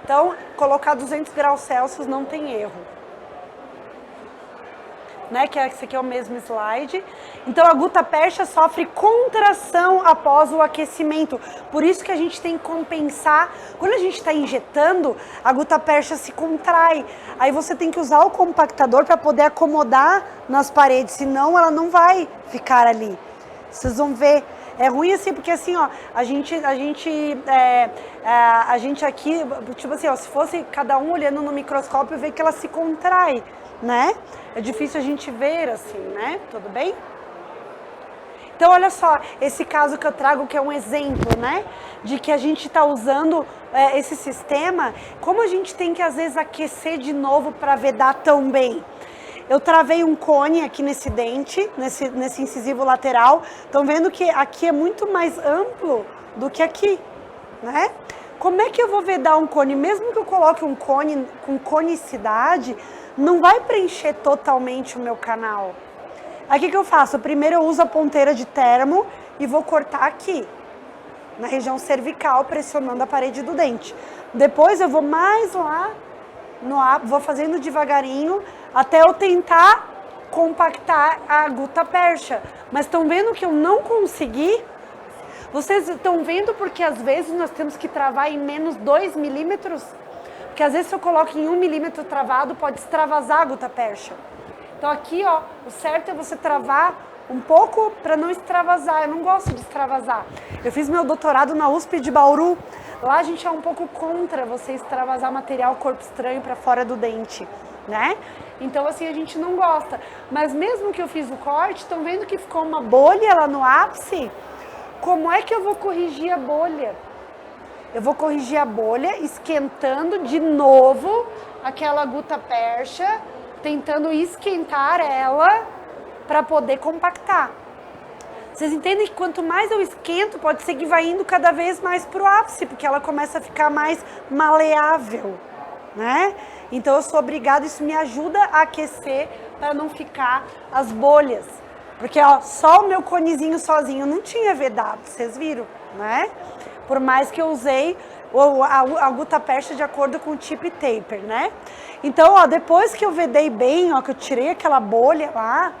Então, colocar 200 graus Celsius não tem erro. né? Que esse aqui é o mesmo slide. Então a gutta percha sofre contração após o aquecimento. Por isso que a gente tem que compensar. Quando a gente está injetando, a gutta percha se contrai. Aí você tem que usar o compactador para poder acomodar nas paredes, senão ela não vai ficar ali. Vocês vão ver. É ruim assim, porque assim, ó, a gente aqui, tipo assim, ó, se fosse cada um olhando no microscópio, vê que ela se contrai, né? É difícil a gente ver assim, né? Tudo bem? Então, olha só, esse caso que eu trago, que é um exemplo, né? De que a gente está usando esse sistema, como a gente tem que, às vezes, aquecer de novo para vedar tão bem. Eu travei um cone aqui nesse dente, nesse incisivo lateral. Estão vendo que aqui é muito mais amplo do que aqui, né? Como é que eu vou vedar um cone? Mesmo que eu coloque um cone com conicidade, não vai preencher totalmente o meu canal. Aí o que eu faço? Primeiro eu uso a ponteira de termo e vou cortar aqui, na região cervical, pressionando a parede do dente. Depois eu vou mais lá, vou fazendo devagarinho, até eu tentar compactar a gutta percha. Mas estão vendo que eu não consegui? Vocês estão vendo porque às vezes nós temos que travar em menos 2 milímetros? Porque às vezes se eu coloco em 1 milímetro travado, pode extravasar a gutta percha. Então aqui, ó, o certo é você travar um pouco para não extravasar. Eu não gosto de extravasar. Eu fiz meu doutorado na USP de Bauru. Lá a gente é um pouco contra você extravasar material corpo estranho para fora do dente, né? Então assim a gente não gosta. Mas mesmo que eu fiz o corte, estão vendo que ficou uma bolha lá no ápice? Como é que eu vou corrigir a bolha? Eu vou corrigir a bolha esquentando de novo aquela gutta percha, tentando esquentar ela para poder compactar. Vocês entendem que quanto mais eu esquento, pode ser que vai indo cada vez mais para o ápice, porque ela começa a ficar mais maleável, né? Então eu sou obrigada, isso me ajuda a aquecer para não ficar as bolhas. Porque ó, só o meu conezinho sozinho não tinha vedado, vocês viram, né? Por mais que eu usei a gutta percha de acordo com o tip taper, né? Então, ó, depois que eu vedei bem, ó, que eu tirei aquela bolha lá,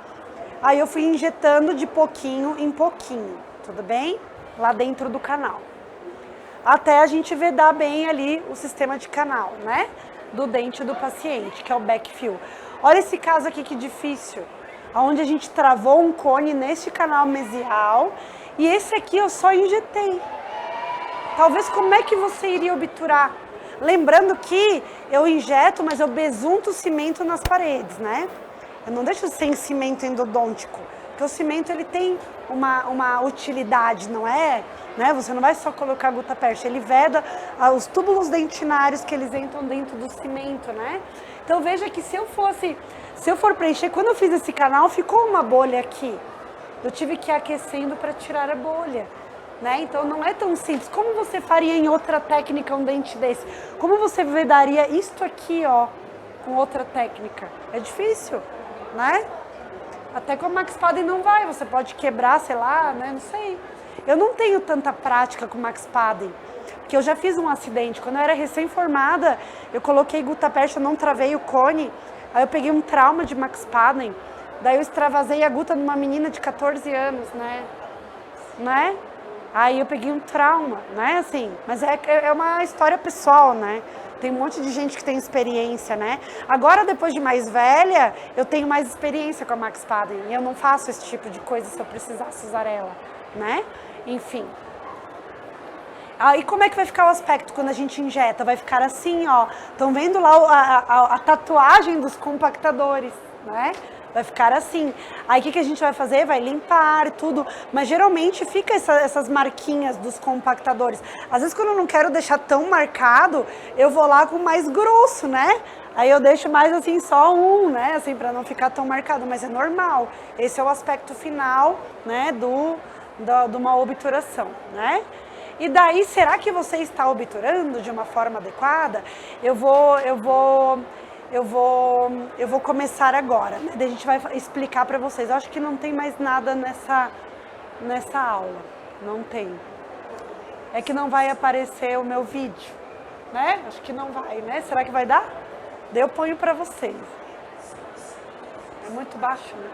aí eu fui injetando de pouquinho em pouquinho, tudo bem? Lá dentro do canal. Até a gente vedar bem ali o sistema de canal, né? Do dente do paciente, que é o backfill. Olha esse caso aqui que difícil. Onde a gente travou um cone neste canal mesial e esse aqui eu só injetei. Talvez como é que você iria obturar? Lembrando que eu injeto, mas eu besunto o cimento nas paredes, né? Eu não deixo sem cimento endodôntico, porque o cimento ele tem uma utilidade, não é? Né? Você não vai só colocar gutta percha, ele veda os túbulos dentinários que eles entram dentro do cimento, né? Então veja que se eu for preencher, quando eu fiz esse canal, ficou uma bolha aqui. Eu tive que ir aquecendo para tirar a bolha, né? Então não é tão simples. Como você faria em outra técnica um dente desse? Como você vedaria isto aqui, ó, com outra técnica? É difícil, né? Até com a Max Padden não vai, você pode quebrar, sei lá, né? Não sei. Eu não tenho tanta prática com Max Padden, porque eu já fiz um acidente. Quando eu era recém-formada, eu coloquei gutta percha, eu não travei o cone, aí eu peguei um trauma de Max Padden, daí eu extravasei a gutta numa menina de 14 anos, né? Aí eu peguei um trauma, né, assim, mas é uma história pessoal, né? Tem um monte de gente que tem experiência, né? Agora, depois de mais velha, eu tenho mais experiência com a Max Padden e eu não faço esse tipo de coisa se eu precisasse usar ela, né? Enfim. Aí como é que vai ficar o aspecto quando a gente injeta? Vai ficar assim, ó. Estão vendo lá a tatuagem dos compactadores, né? Vai ficar assim. Aí o que a gente vai fazer? Vai limpar tudo. Mas geralmente fica essas marquinhas dos compactadores. Às vezes quando eu não quero deixar tão marcado, eu vou lá com mais grosso, né? Aí eu deixo mais assim, só um, né? Assim, para não ficar tão marcado. Mas é normal. Esse é o aspecto final, né? De uma obturação, né? E daí, será que você está obturando de uma forma adequada? Eu vou começar agora, né? Daí a gente vai explicar para vocês. Eu acho que não tem mais nada nessa aula. Não tem. É que não vai aparecer o meu vídeo, né? Acho que não vai, né? Será que vai dar? Daí eu ponho para vocês. É muito baixo, né?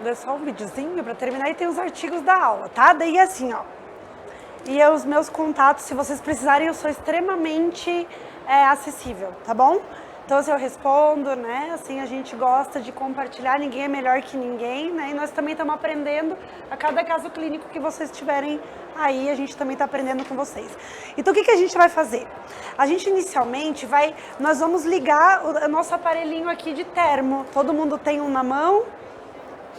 É só um videozinho para terminar e tem os artigos da aula, tá? Daí assim, ó. E os meus contatos, se vocês precisarem, eu sou extremamente acessível, tá bom? Então, assim, eu respondo, né? Assim, a gente gosta de compartilhar, ninguém é melhor que ninguém, né? E nós também estamos aprendendo a cada caso clínico que vocês tiverem aí, a gente também está aprendendo com vocês. Então, o que a gente vai fazer? A gente, inicialmente, nós vamos ligar o nosso aparelhinho aqui de termo. Todo mundo tem um na mão?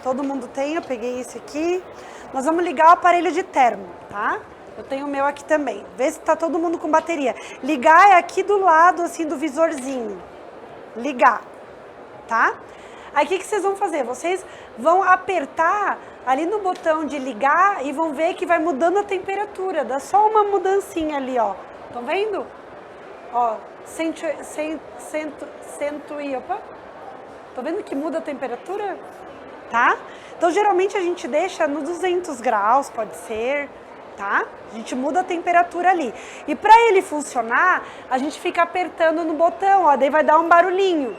Todo mundo tem, eu peguei esse aqui. Nós vamos ligar o aparelho de termo, tá? Eu tenho o meu aqui também. Vê se tá todo mundo com bateria. Ligar é aqui do lado, assim, do visorzinho. Ligar, tá? Aí, o que vocês vão fazer? Vocês vão apertar ali no botão de ligar e vão ver que vai mudando a temperatura. Dá só uma mudancinha ali, ó. Estão vendo? Ó, opa. Estão vendo que muda a temperatura? Tá? Então, geralmente a gente deixa no 200 graus, pode ser, tá? A gente muda a temperatura ali. E para ele funcionar, a gente fica apertando no botão, ó, daí vai dar um barulhinho.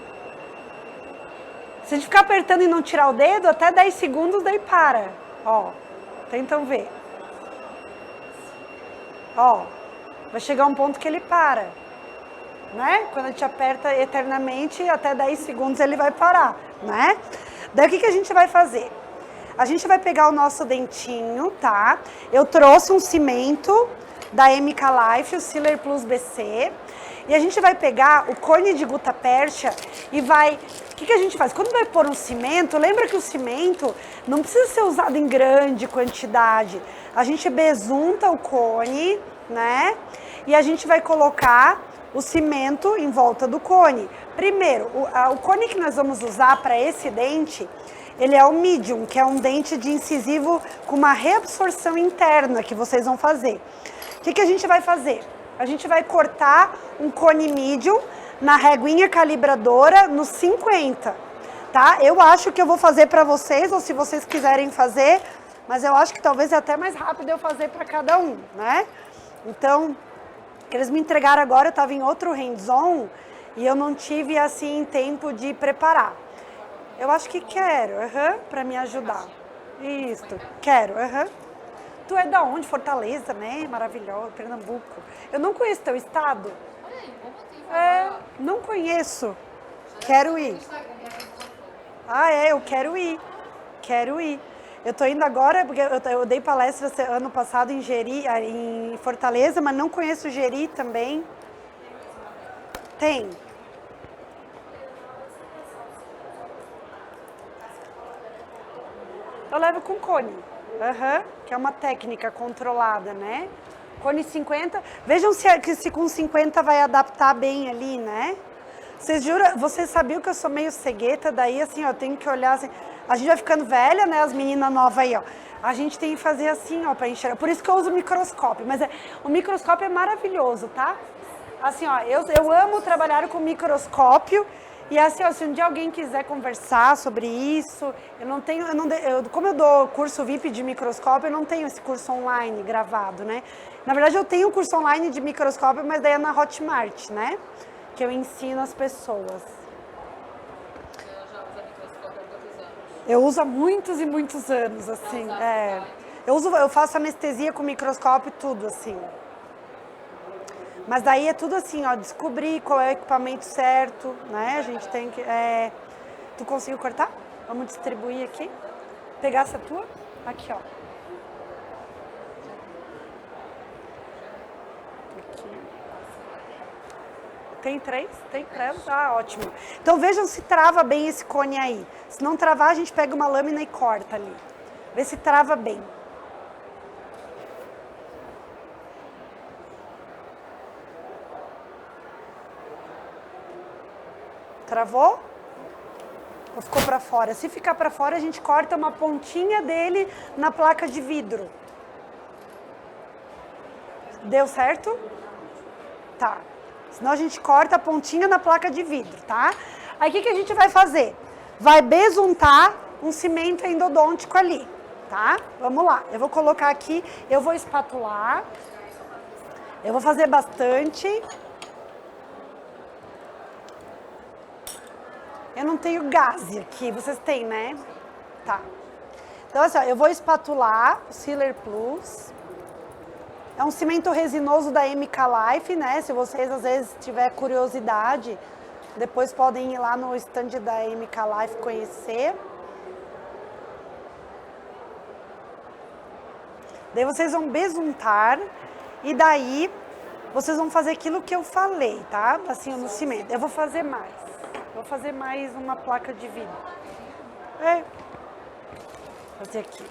Se a gente ficar apertando e não tirar o dedo, até 10 segundos, daí para. Ó, tentam ver. Ó, vai chegar um ponto que ele para, né? Quando a gente aperta eternamente, até 10 segundos ele vai parar, né? Daí o que a gente vai fazer? A gente vai pegar o nosso dentinho, tá? Eu trouxe um cimento da MK Life, o Sealer Plus BC. E a gente vai pegar o cone de gutta-percha e vai... O que a gente faz? Quando vai pôr um cimento, lembra que o cimento não precisa ser usado em grande quantidade. A gente besunta o cone, né? E a gente vai colocar o cimento em volta do cone. Primeiro, o cone que nós vamos usar para esse dente, ele é o medium, que é um dente de incisivo com uma reabsorção interna que vocês vão fazer. O que a gente vai fazer? A gente vai cortar um cone medium na reguinha calibradora no 50, tá? Eu acho que eu vou fazer para vocês, ou se vocês quiserem fazer, mas eu acho que talvez é até mais rápido eu fazer para cada um, né? Então, que eles me entregaram agora, eu estava em outro hands-on e eu não tive, assim, tempo de preparar. Eu acho que quero, para me ajudar. Isso, quero, Tu é da onde? Fortaleza, né? Maravilhoso, Pernambuco. Eu não conheço teu estado. Não conheço. Quero ir. Eu quero ir. Quero ir. Eu tô indo agora, porque eu dei palestra ano passado em Jeri, em Fortaleza, mas não conheço Jeri também. Tem. Eu levo com cone, que é uma técnica controlada, né? Cone 50, vejam se com 50 vai adaptar bem ali, né? Vocês sabiam que eu sou meio cegueta, daí assim, ó, eu tenho que olhar assim, a gente vai ficando velha, né, as meninas novas aí, ó. A gente tem que fazer assim, ó, pra enxergar, por isso que eu uso o microscópio, mas o microscópio é maravilhoso, tá? Assim, ó, eu amo trabalhar com microscópio E assim, ó, se um dia alguém quiser conversar sobre isso, eu não tenho, como eu dou curso VIP de microscópio, eu não tenho esse curso online gravado, né? Na verdade, eu tenho um curso online de microscópio, mas daí é na Hotmart, né? Que eu ensino as pessoas. Ela já usa microscópio há quantos anos? Eu uso há muitos e muitos anos, assim, eu faço anestesia com microscópio e tudo, assim. Mas daí é tudo assim, ó, descobrir qual é o equipamento certo, né? A gente tem que... Tu conseguiu cortar? Vamos distribuir aqui. Pegar essa tua? Aqui, ó. Aqui. Tem 3? Tem 3? Ah, ótimo. Então vejam se trava bem esse cone aí. Se não travar, a gente pega uma lâmina e corta ali. Vê se trava bem. Travou? Ou ficou para fora? Se ficar para fora, a gente corta uma pontinha dele na placa de vidro. Deu certo? Tá. Senão a gente corta a pontinha na placa de vidro, tá? Aí o que a gente vai fazer? Vai besuntar um cimento endodôntico ali, tá? Vamos lá. Eu vou colocar aqui, eu vou espatular. Eu vou fazer bastante. Eu não tenho gaze aqui, vocês têm, né? Tá. Então, assim, ó, eu vou espatular o Sealer Plus. É um cimento resinoso da MK Life, né? Se vocês, às vezes, tiver curiosidade, depois podem ir lá no stand da MK Life conhecer. Daí vocês vão besuntar e daí vocês vão fazer aquilo que eu falei, tá? Assim, no cimento. Eu vou fazer mais. Vou fazer mais uma placa de vidro. Vou fazer aqui.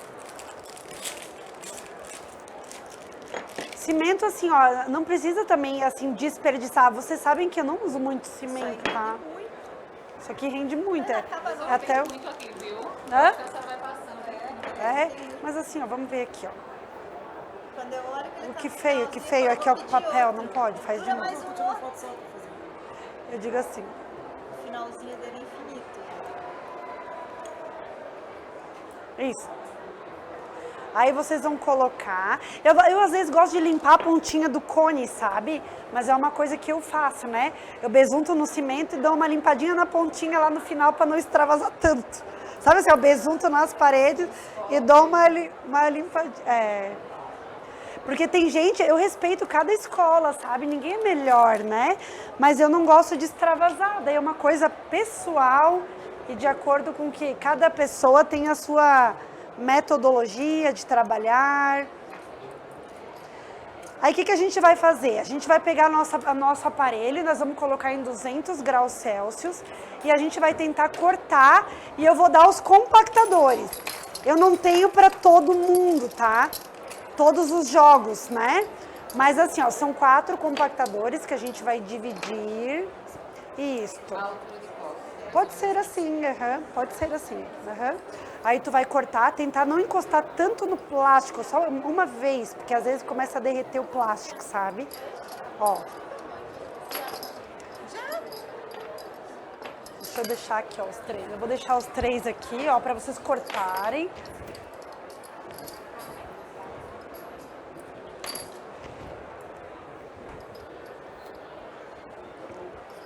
Cimento, assim, ó, não precisa também, assim, desperdiçar. Vocês sabem que eu não uso muito cimento, tá? Isso aqui rende muito. Até muito aqui, viu? Hã? Você vai passando. Mas assim, ó, vamos ver aqui, ó. Quando eu olho que ele Que feio. Aqui é o papel, não pode, faz de Tira mais novo. um outro. Eu digo assim. O finalzinho dele é infinito. Isso. Aí vocês vão colocar... Eu às vezes gosto de limpar a pontinha do cone, sabe? Mas é uma coisa que eu faço, né? Eu besunto no cimento e dou uma limpadinha na pontinha lá no final para não extravasar tanto. Sabe assim, eu besunto nas paredes e dou uma limpadinha. Porque tem gente, eu respeito cada escola, sabe? Ninguém é melhor, né? Mas eu não gosto de extravasar. Daí é uma coisa pessoal e de acordo com que cada pessoa tem a sua metodologia de trabalhar. Aí o que a gente vai fazer? A gente vai pegar nosso aparelho, nós vamos colocar em 200 graus Celsius e a gente vai tentar cortar e eu vou dar os compactadores. Eu não tenho para todo mundo, tá? Todos os jogos, né? Mas assim, ó, são 4 compactadores que a gente vai dividir. Isto. Pode ser assim, pode ser assim. Aí tu vai cortar, tentar não encostar tanto no plástico, só uma vez, porque às vezes começa a derreter o plástico, sabe? Ó. Deixa eu deixar aqui, ó, os 3. Eu vou deixar os 3 aqui, ó, pra vocês cortarem.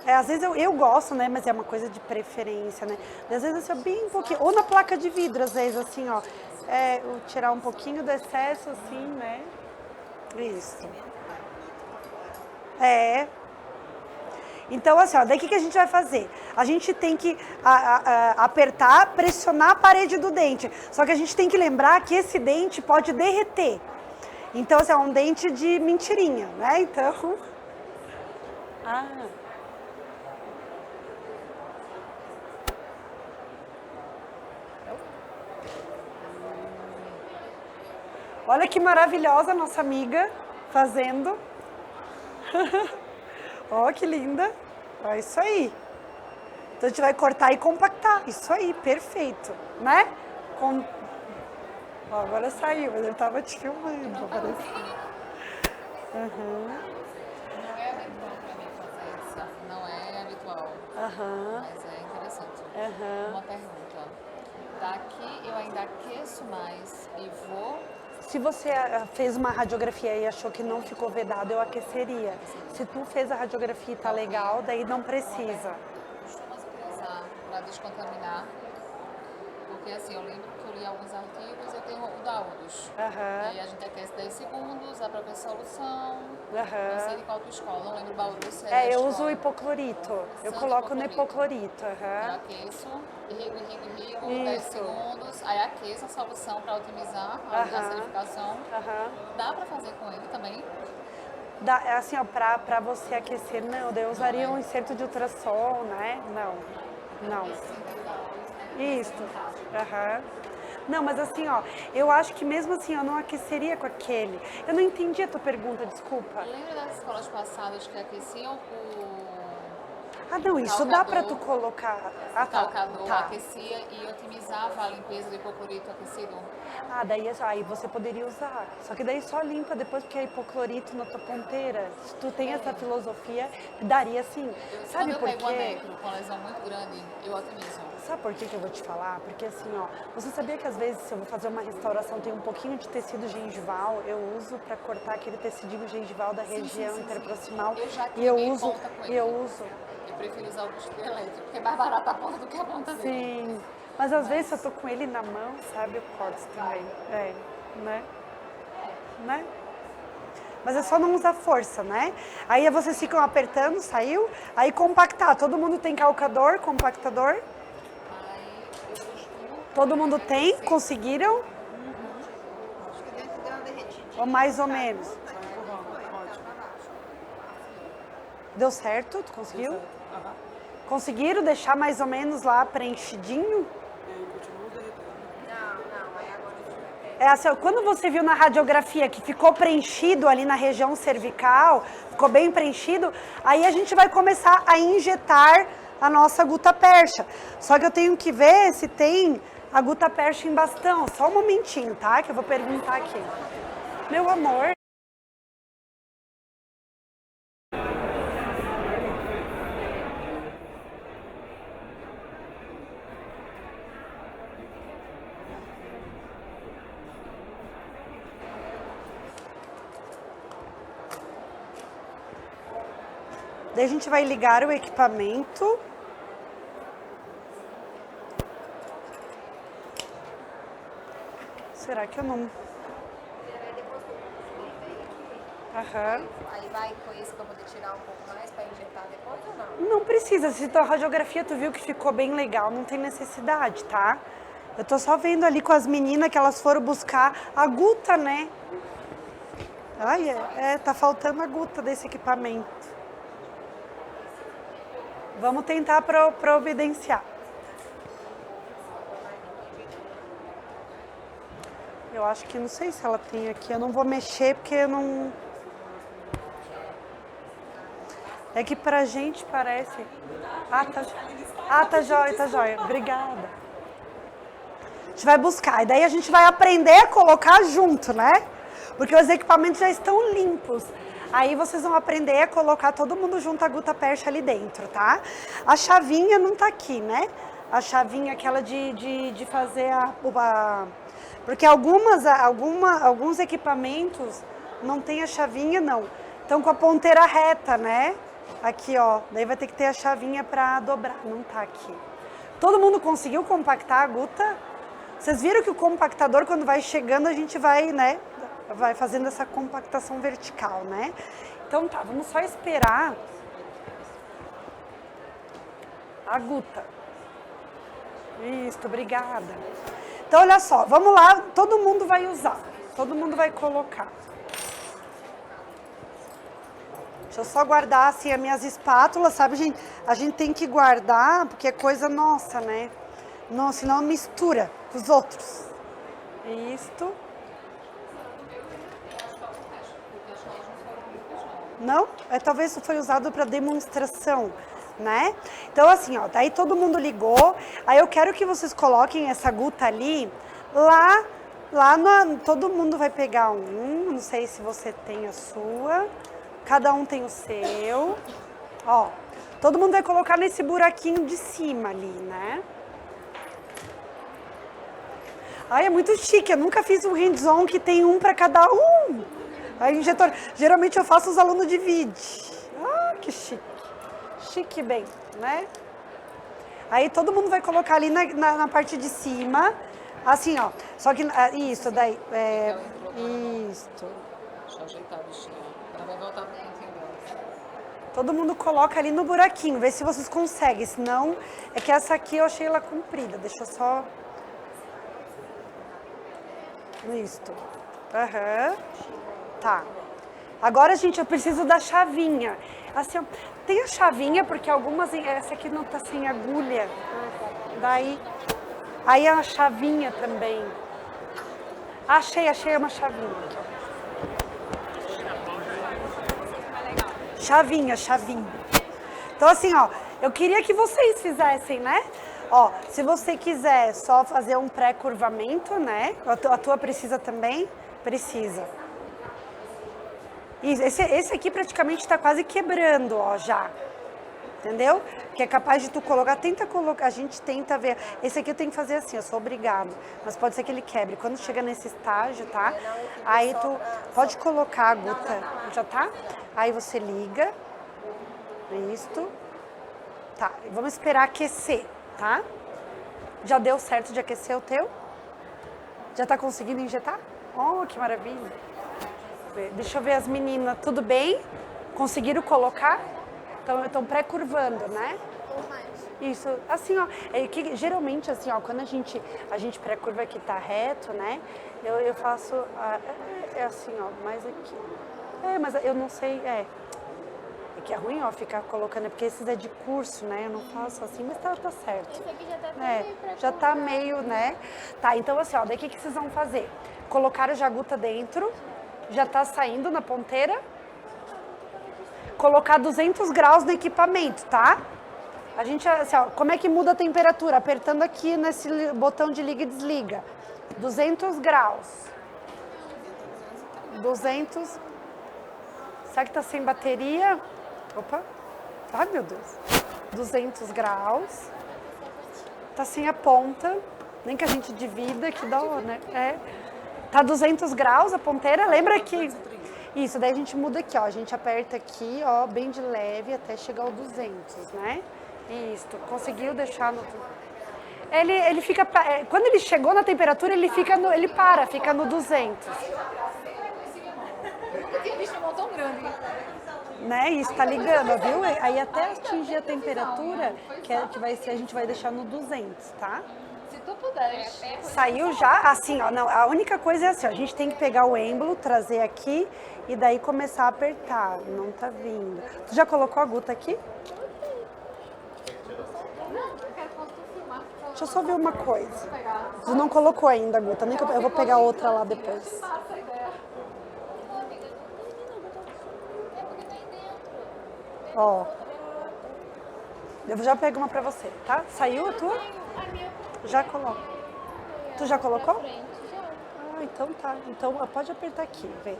Às vezes eu gosto, né? Mas é uma coisa de preferência, né? Às vezes assim, bem um pouquinho. Ou na placa de vidro, às vezes, assim, ó. Tirar um pouquinho do excesso, assim, né? Isso. Então, assim, ó, daí o que a gente vai fazer? A gente tem que apertar, pressionar a parede do dente. Só que a gente tem que lembrar que esse dente pode derreter. Então, assim, é um dente de mentirinha, né? Então... Olha que maravilhosa a nossa amiga fazendo. Ó, que linda. É isso aí. Então a gente vai cortar e compactar. Isso aí, perfeito. Né? Ó, agora saiu, mas ele tava te filmando. Não é habitual pra mim fazer isso. Não é habitual. Mas Uma pergunta. Daqui eu ainda aqueço mais e vou... Se você fez uma radiografia e achou que não ficou vedado, eu aqueceria. Se tu fez a radiografia e tá legal, daí não precisa. Costuma se utilizar para descontaminar, porque assim, eu lembro que eu li alguns artigos e eu tenho o Daudos. E aí a gente aquece 10 segundos, a própria solução, não sei de qual tu escola, não lembro o Bauru se Eu uso o hipoclorito, eu Santo coloco no hipoclorito. hipoclorito. Eu aqueço, irrigo, 10 segundos, aí aqueço a solução para otimizar a acidificação. Dá para fazer com ele também? Dá, assim, ó, pra você aquecer, não, daí eu usaria um inserto de ultrassom, né? Não. Isso. Não, mas assim, ó, eu acho que mesmo assim eu não aqueceria com aquele. Eu não entendi a tua pergunta, desculpa. Lembra das escolas passadas que aqueciam o Não, isso dá pra tu colocar. calcador, aquecia e otimizava a limpeza do hipoclorito aquecido? Daí aí você poderia usar. Só que daí só limpa depois, porque é hipoclorito na tua ponteira. Se tu tem essa filosofia, daria sim. Sabe por quê? Quando eu pego uma necro com lesão muito grande, eu otimizo. Sabe por que eu vou te falar? Porque assim, ó, você sabia que às vezes se eu vou fazer uma restauração tem um pouquinho de tecido gengival, eu uso pra cortar aquele tecidinho gengival da região interproximal. Eu já e eu queimei uso, ponta com ele. eu uso. Eu prefiro usar o costura elétrico, porque é mais barato a ponta do que a ponta dele. Sim. Mas às vezes se eu tô com ele na mão, sabe, eu corto também. Né? Mas é só não usar força, né? Aí vocês ficam apertando, saiu. Aí compactar. Todo mundo tem calcador, compactador? Aí eu costumo... Todo mundo tem? Conseguiram? Acho que dentro deu uma derretidinha. Ou mais ou menos? Deu certo? Tu conseguiu? Conseguiram deixar mais ou menos lá preenchidinho? É assim, ó, quando você viu na radiografia que ficou preenchido ali na região cervical, ficou bem preenchido, aí a gente vai começar a injetar a nossa gutapercha. Só que eu tenho que ver se tem a gutapercha em bastão. Só um momentinho, tá? Que eu vou perguntar aqui. Meu amor. Daí a gente vai ligar o equipamento. Será que eu não... Aí vai com isso pra poder tirar um pouco mais pra injetar depois ou não? Não precisa, se tua radiografia tu viu que ficou bem legal, não tem necessidade, tá? Eu tô só vendo ali com as meninas que elas foram buscar a guta, né? Ai, tá faltando a guta desse equipamento. Vamos tentar providenciar. Eu acho que não sei se ela tem aqui. Eu não vou mexer porque eu não... É que pra gente parece... tá jóia, tá jóia. Obrigada. A gente vai buscar. E daí a gente vai aprender a colocar junto, né? Porque os equipamentos já estão limpos. Aí vocês vão aprender a colocar todo mundo junto a gutapercha ali dentro, tá? A chavinha não tá aqui, né? A chavinha aquela de fazer porque alguns equipamentos não tem a chavinha, não. Então com a ponteira reta, né? Aqui, ó. Daí vai ter que ter a chavinha pra dobrar. Não tá aqui. Todo mundo conseguiu compactar a guta? Vocês viram que o compactador, quando vai chegando, a gente vai, né? Vai fazendo essa compactação vertical, né? Então tá, vamos só esperar a guta. Isso, obrigada. Então olha só, vamos lá, todo mundo vai usar, todo mundo vai colocar. Deixa eu só guardar assim as minhas espátulas, sabe, gente? A gente tem que guardar, porque é coisa nossa, né? Não, senão mistura com os outros. Isto. Não? Talvez foi usado para demonstração, né? Então assim, ó, daí todo mundo ligou. Aí eu quero que vocês coloquem essa guta ali, todo mundo vai pegar não sei se você tem a sua, cada um tem o seu. Ó, todo mundo vai colocar nesse buraquinho de cima ali, né? Ai, é muito chique, eu nunca fiz um hands-on que tem um para cada um. Aí, injetor, geralmente eu faço, os alunos dividem. Ah, que chique. Chique bem, né? Aí todo mundo vai colocar ali na parte de cima, assim, ó. Só que, isso, daí, isso. Deixa eu ajeitar o bichinho. Ela vai voltar pro cantinho dela. Todo mundo coloca ali no buraquinho, vê se vocês conseguem, senão, é que essa aqui eu achei ela comprida, deixa eu só... Isto. Aham. Tá. Agora, gente, eu preciso da chavinha. Assim, ó, tem a chavinha, porque algumas... Essa aqui não tá sem agulha. Daí... Aí a chavinha também. Achei uma chavinha. Chavinha. Então, assim, ó, eu queria que vocês fizessem, né? Ó, se você quiser só fazer um pré-curvamento, né? A tua precisa também? Precisa. Isso, esse aqui praticamente tá quase quebrando, ó, já. Entendeu? Que é capaz de tu colocar, tenta colocar, a gente tenta ver. Esse aqui eu tenho que fazer assim, eu sou obrigado. Mas pode ser que ele quebre. Quando chega nesse estágio, tá? Aí tu pode colocar a Guta. Já tá? Aí você liga. Isto. Tá, vamos esperar aquecer, tá? Já deu certo de aquecer o teu? Já tá conseguindo injetar? Oh, que maravilha. Deixa eu ver as meninas, tudo bem? Conseguiram colocar? Estão pré-curvando, né? Isso, assim, ó, que geralmente, assim, ó, quando a gente pré-curva aqui tá reto, né? Eu faço, assim, ó, mais aqui. Mas eu não sei, É que é ruim, ó, ficar colocando, porque esses é de curso, né? Eu não faço assim, mas tá certo. Esse aqui já tá meio já tá meio, né? Tá, então assim, ó, daí o que vocês vão fazer? Colocar o jaguta dentro, já tá saindo na ponteira. Colocar 200 graus no equipamento, tá? A gente, assim, ó, como é que muda a temperatura? Apertando aqui nesse botão de liga e desliga. 200 graus. 200. Será que tá sem bateria? Opa. Ai, meu Deus. 200 graus. Tá sem a ponta. Nem que a gente divida, que dá, né? Tá 200 graus a ponteira. Lembra que... Isso, daí a gente muda aqui, ó. A gente aperta aqui, ó, bem de leve até chegar ao 200, né? Isso. Conseguiu deixar no... Ele fica... Quando ele chegou na temperatura, ele fica no... Ele fica no 200. Porque bicho não tão grande. Né? Isso, tá ligando, viu? Aí até atingir a temperatura, que vai ser, a gente vai deixar no 200, tá? Se tu puderes. Saiu já? Assim, ó, não, a única coisa é assim, ó, a gente tem que pegar o êmbolo, trazer aqui e daí começar a apertar. Não tá vindo. Tu já colocou a Guta aqui? Deixa eu só ver uma coisa. Tu não colocou ainda a Guta, nem que eu vou pegar outra lá depois. Ó, eu já pego uma pra você, tá? Saiu a tua? Já coloco. Tu já colocou? Ah, então tá. Então pode apertar aqui, vem.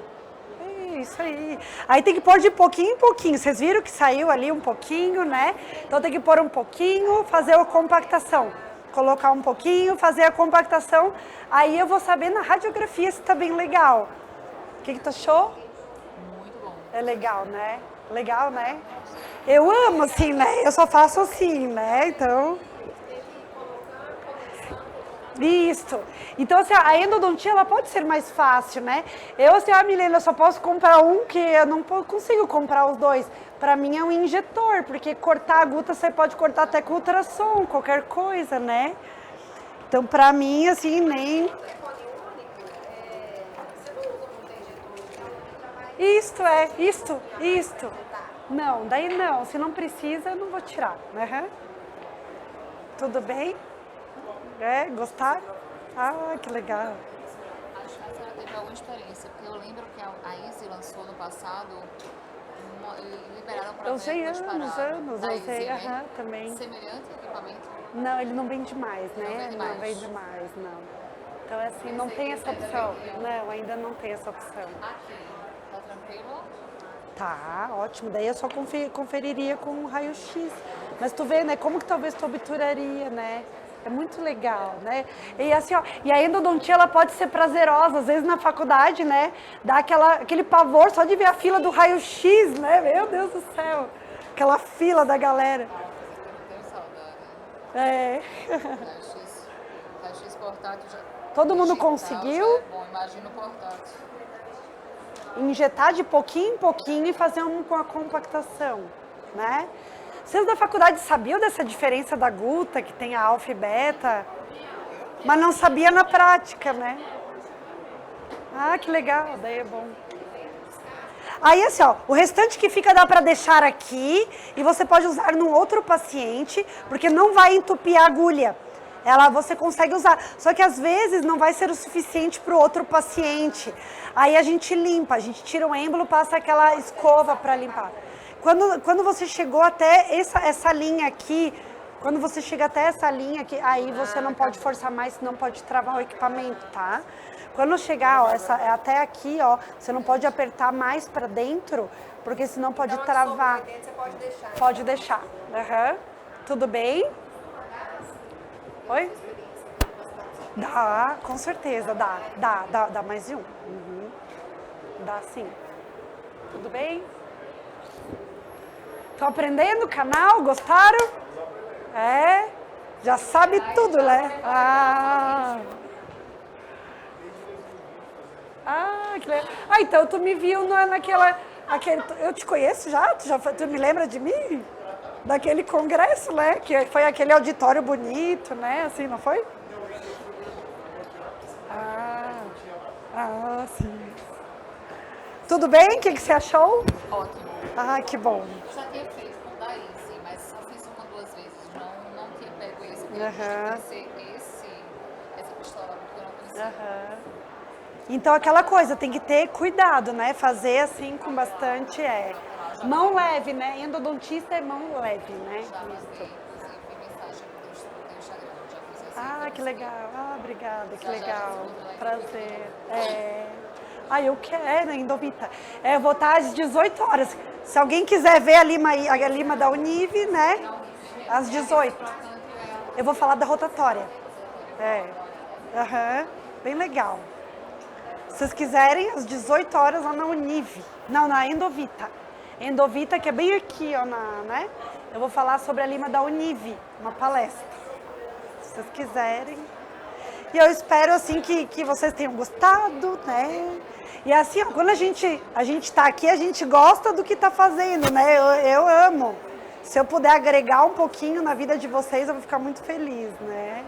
Isso aí. Aí tem que pôr de pouquinho em pouquinho. Vocês viram que saiu ali um pouquinho, né? Então tem que pôr um pouquinho, fazer a compactação. Colocar um pouquinho, fazer a compactação. Aí eu vou saber na radiografia se tá bem legal. O que tu achou? Muito bom. É legal, né? Legal, né? Eu amo assim, né? Eu só faço assim, né? Então... Isso. Então, assim, a endodontia, ela pode ser mais fácil, né? Eu, assim, Milena, eu só posso comprar um, que eu não consigo comprar os dois. Pra mim é um injetor, porque cortar a Guta você pode cortar até com ultrassom, qualquer coisa, né? Então, pra mim, assim, nem... Isto. Não, daí não. Se não precisa, eu não vou tirar. Uhum. Tudo bem? Gostaram? Ah, que legal. Acho que a senhora teve alguma experiência, porque eu lembro que a Easy lançou no passado, liberaram para Eu usei ver anos, da eu usei, Easy, né? também. Semelhante equipamento? Não, ele não vende mais, né? Não vende mais. Não vende mais, não. Então, assim, não tem essa opção. Não, ainda não tem essa opção. Aqui, tá tranquilo? Tá, ótimo. Daí eu só conferiria com um raio-x. Mas tu vê, né, como que talvez tu obturaria, né? É muito legal, né? E assim, ó, e a endodontia, ela pode ser prazerosa. Às vezes na faculdade, né, dá aquele pavor só de ver a fila do raio-x, né? Meu Deus do céu. Aquela fila da galera. Tenho saudade. É. Raio-X portátil já. Todo mundo digital conseguiu? já é bom, imagina o portátil. Injetar de pouquinho em pouquinho e fazer com a compactação, né? Vocês da faculdade sabiam dessa diferença da guta, que tem a alfa e beta, mas não sabia na prática, né? Ah, que legal, daí é bom. Aí assim, ó, o restante que fica dá para deixar aqui e você pode usar num outro paciente, porque não vai entupir a agulha. Você consegue usar, só que às vezes não vai ser o suficiente para o outro paciente. Aí a gente limpa, a gente tira o êmbolo, passa aquela escova para limpar. Quando você chegou até essa linha aqui, quando você chega até essa linha aqui, aí você não pode forçar mais, senão pode travar o equipamento, tá? Quando chegar, ó, até aqui, ó, você não pode apertar mais para dentro, porque senão pode travar. Dentro, você pode deixar. Pode deixar. Uhum. Tudo bem? Oi? Dá, com certeza, dá mais de um. Uhum. Dá sim. Tudo bem? Estão aprendendo o canal? Gostaram? É? Já sabe tudo, né? Que legal. Então tu me viu eu te conheço já? Tu me lembra de mim? Daquele congresso, né? Que foi aquele auditório bonito, né? Assim, não foi? Sim. Tudo bem? O que você achou? Ótimo. Que bom. Já tinha feito com o Daíse, mas só fiz uma, 2 vezes. Não tinha pego esse. Eu conhecer essa pistola, porque eu não conhecia. Então, aquela coisa, tem que ter cuidado, né? Fazer assim com bastante, mão leve, né? Endodontista é mão leve, né? Já mandei, inclusive, mensagem no teu Instagram. Já fiz Que legal. Obrigada, que legal. Já, Prazer. Eu quero, Endovita. Eu vou estar às 18 horas. Se alguém quiser ver a Lima da Unive, né? Às 18. Eu vou falar da rotatória. Bem legal. Se vocês quiserem, às 18 horas lá na Unive. Não, na Endovita. Endovita, que é bem aqui, ó, né? Eu vou falar sobre a Lima da Unive, uma palestra. Se vocês quiserem. E eu espero, assim, que vocês tenham gostado, né? E assim, ó, quando a gente tá aqui, a gente gosta do que tá fazendo, né? Eu amo. Se eu puder agregar um pouquinho na vida de vocês, eu vou ficar muito feliz, né?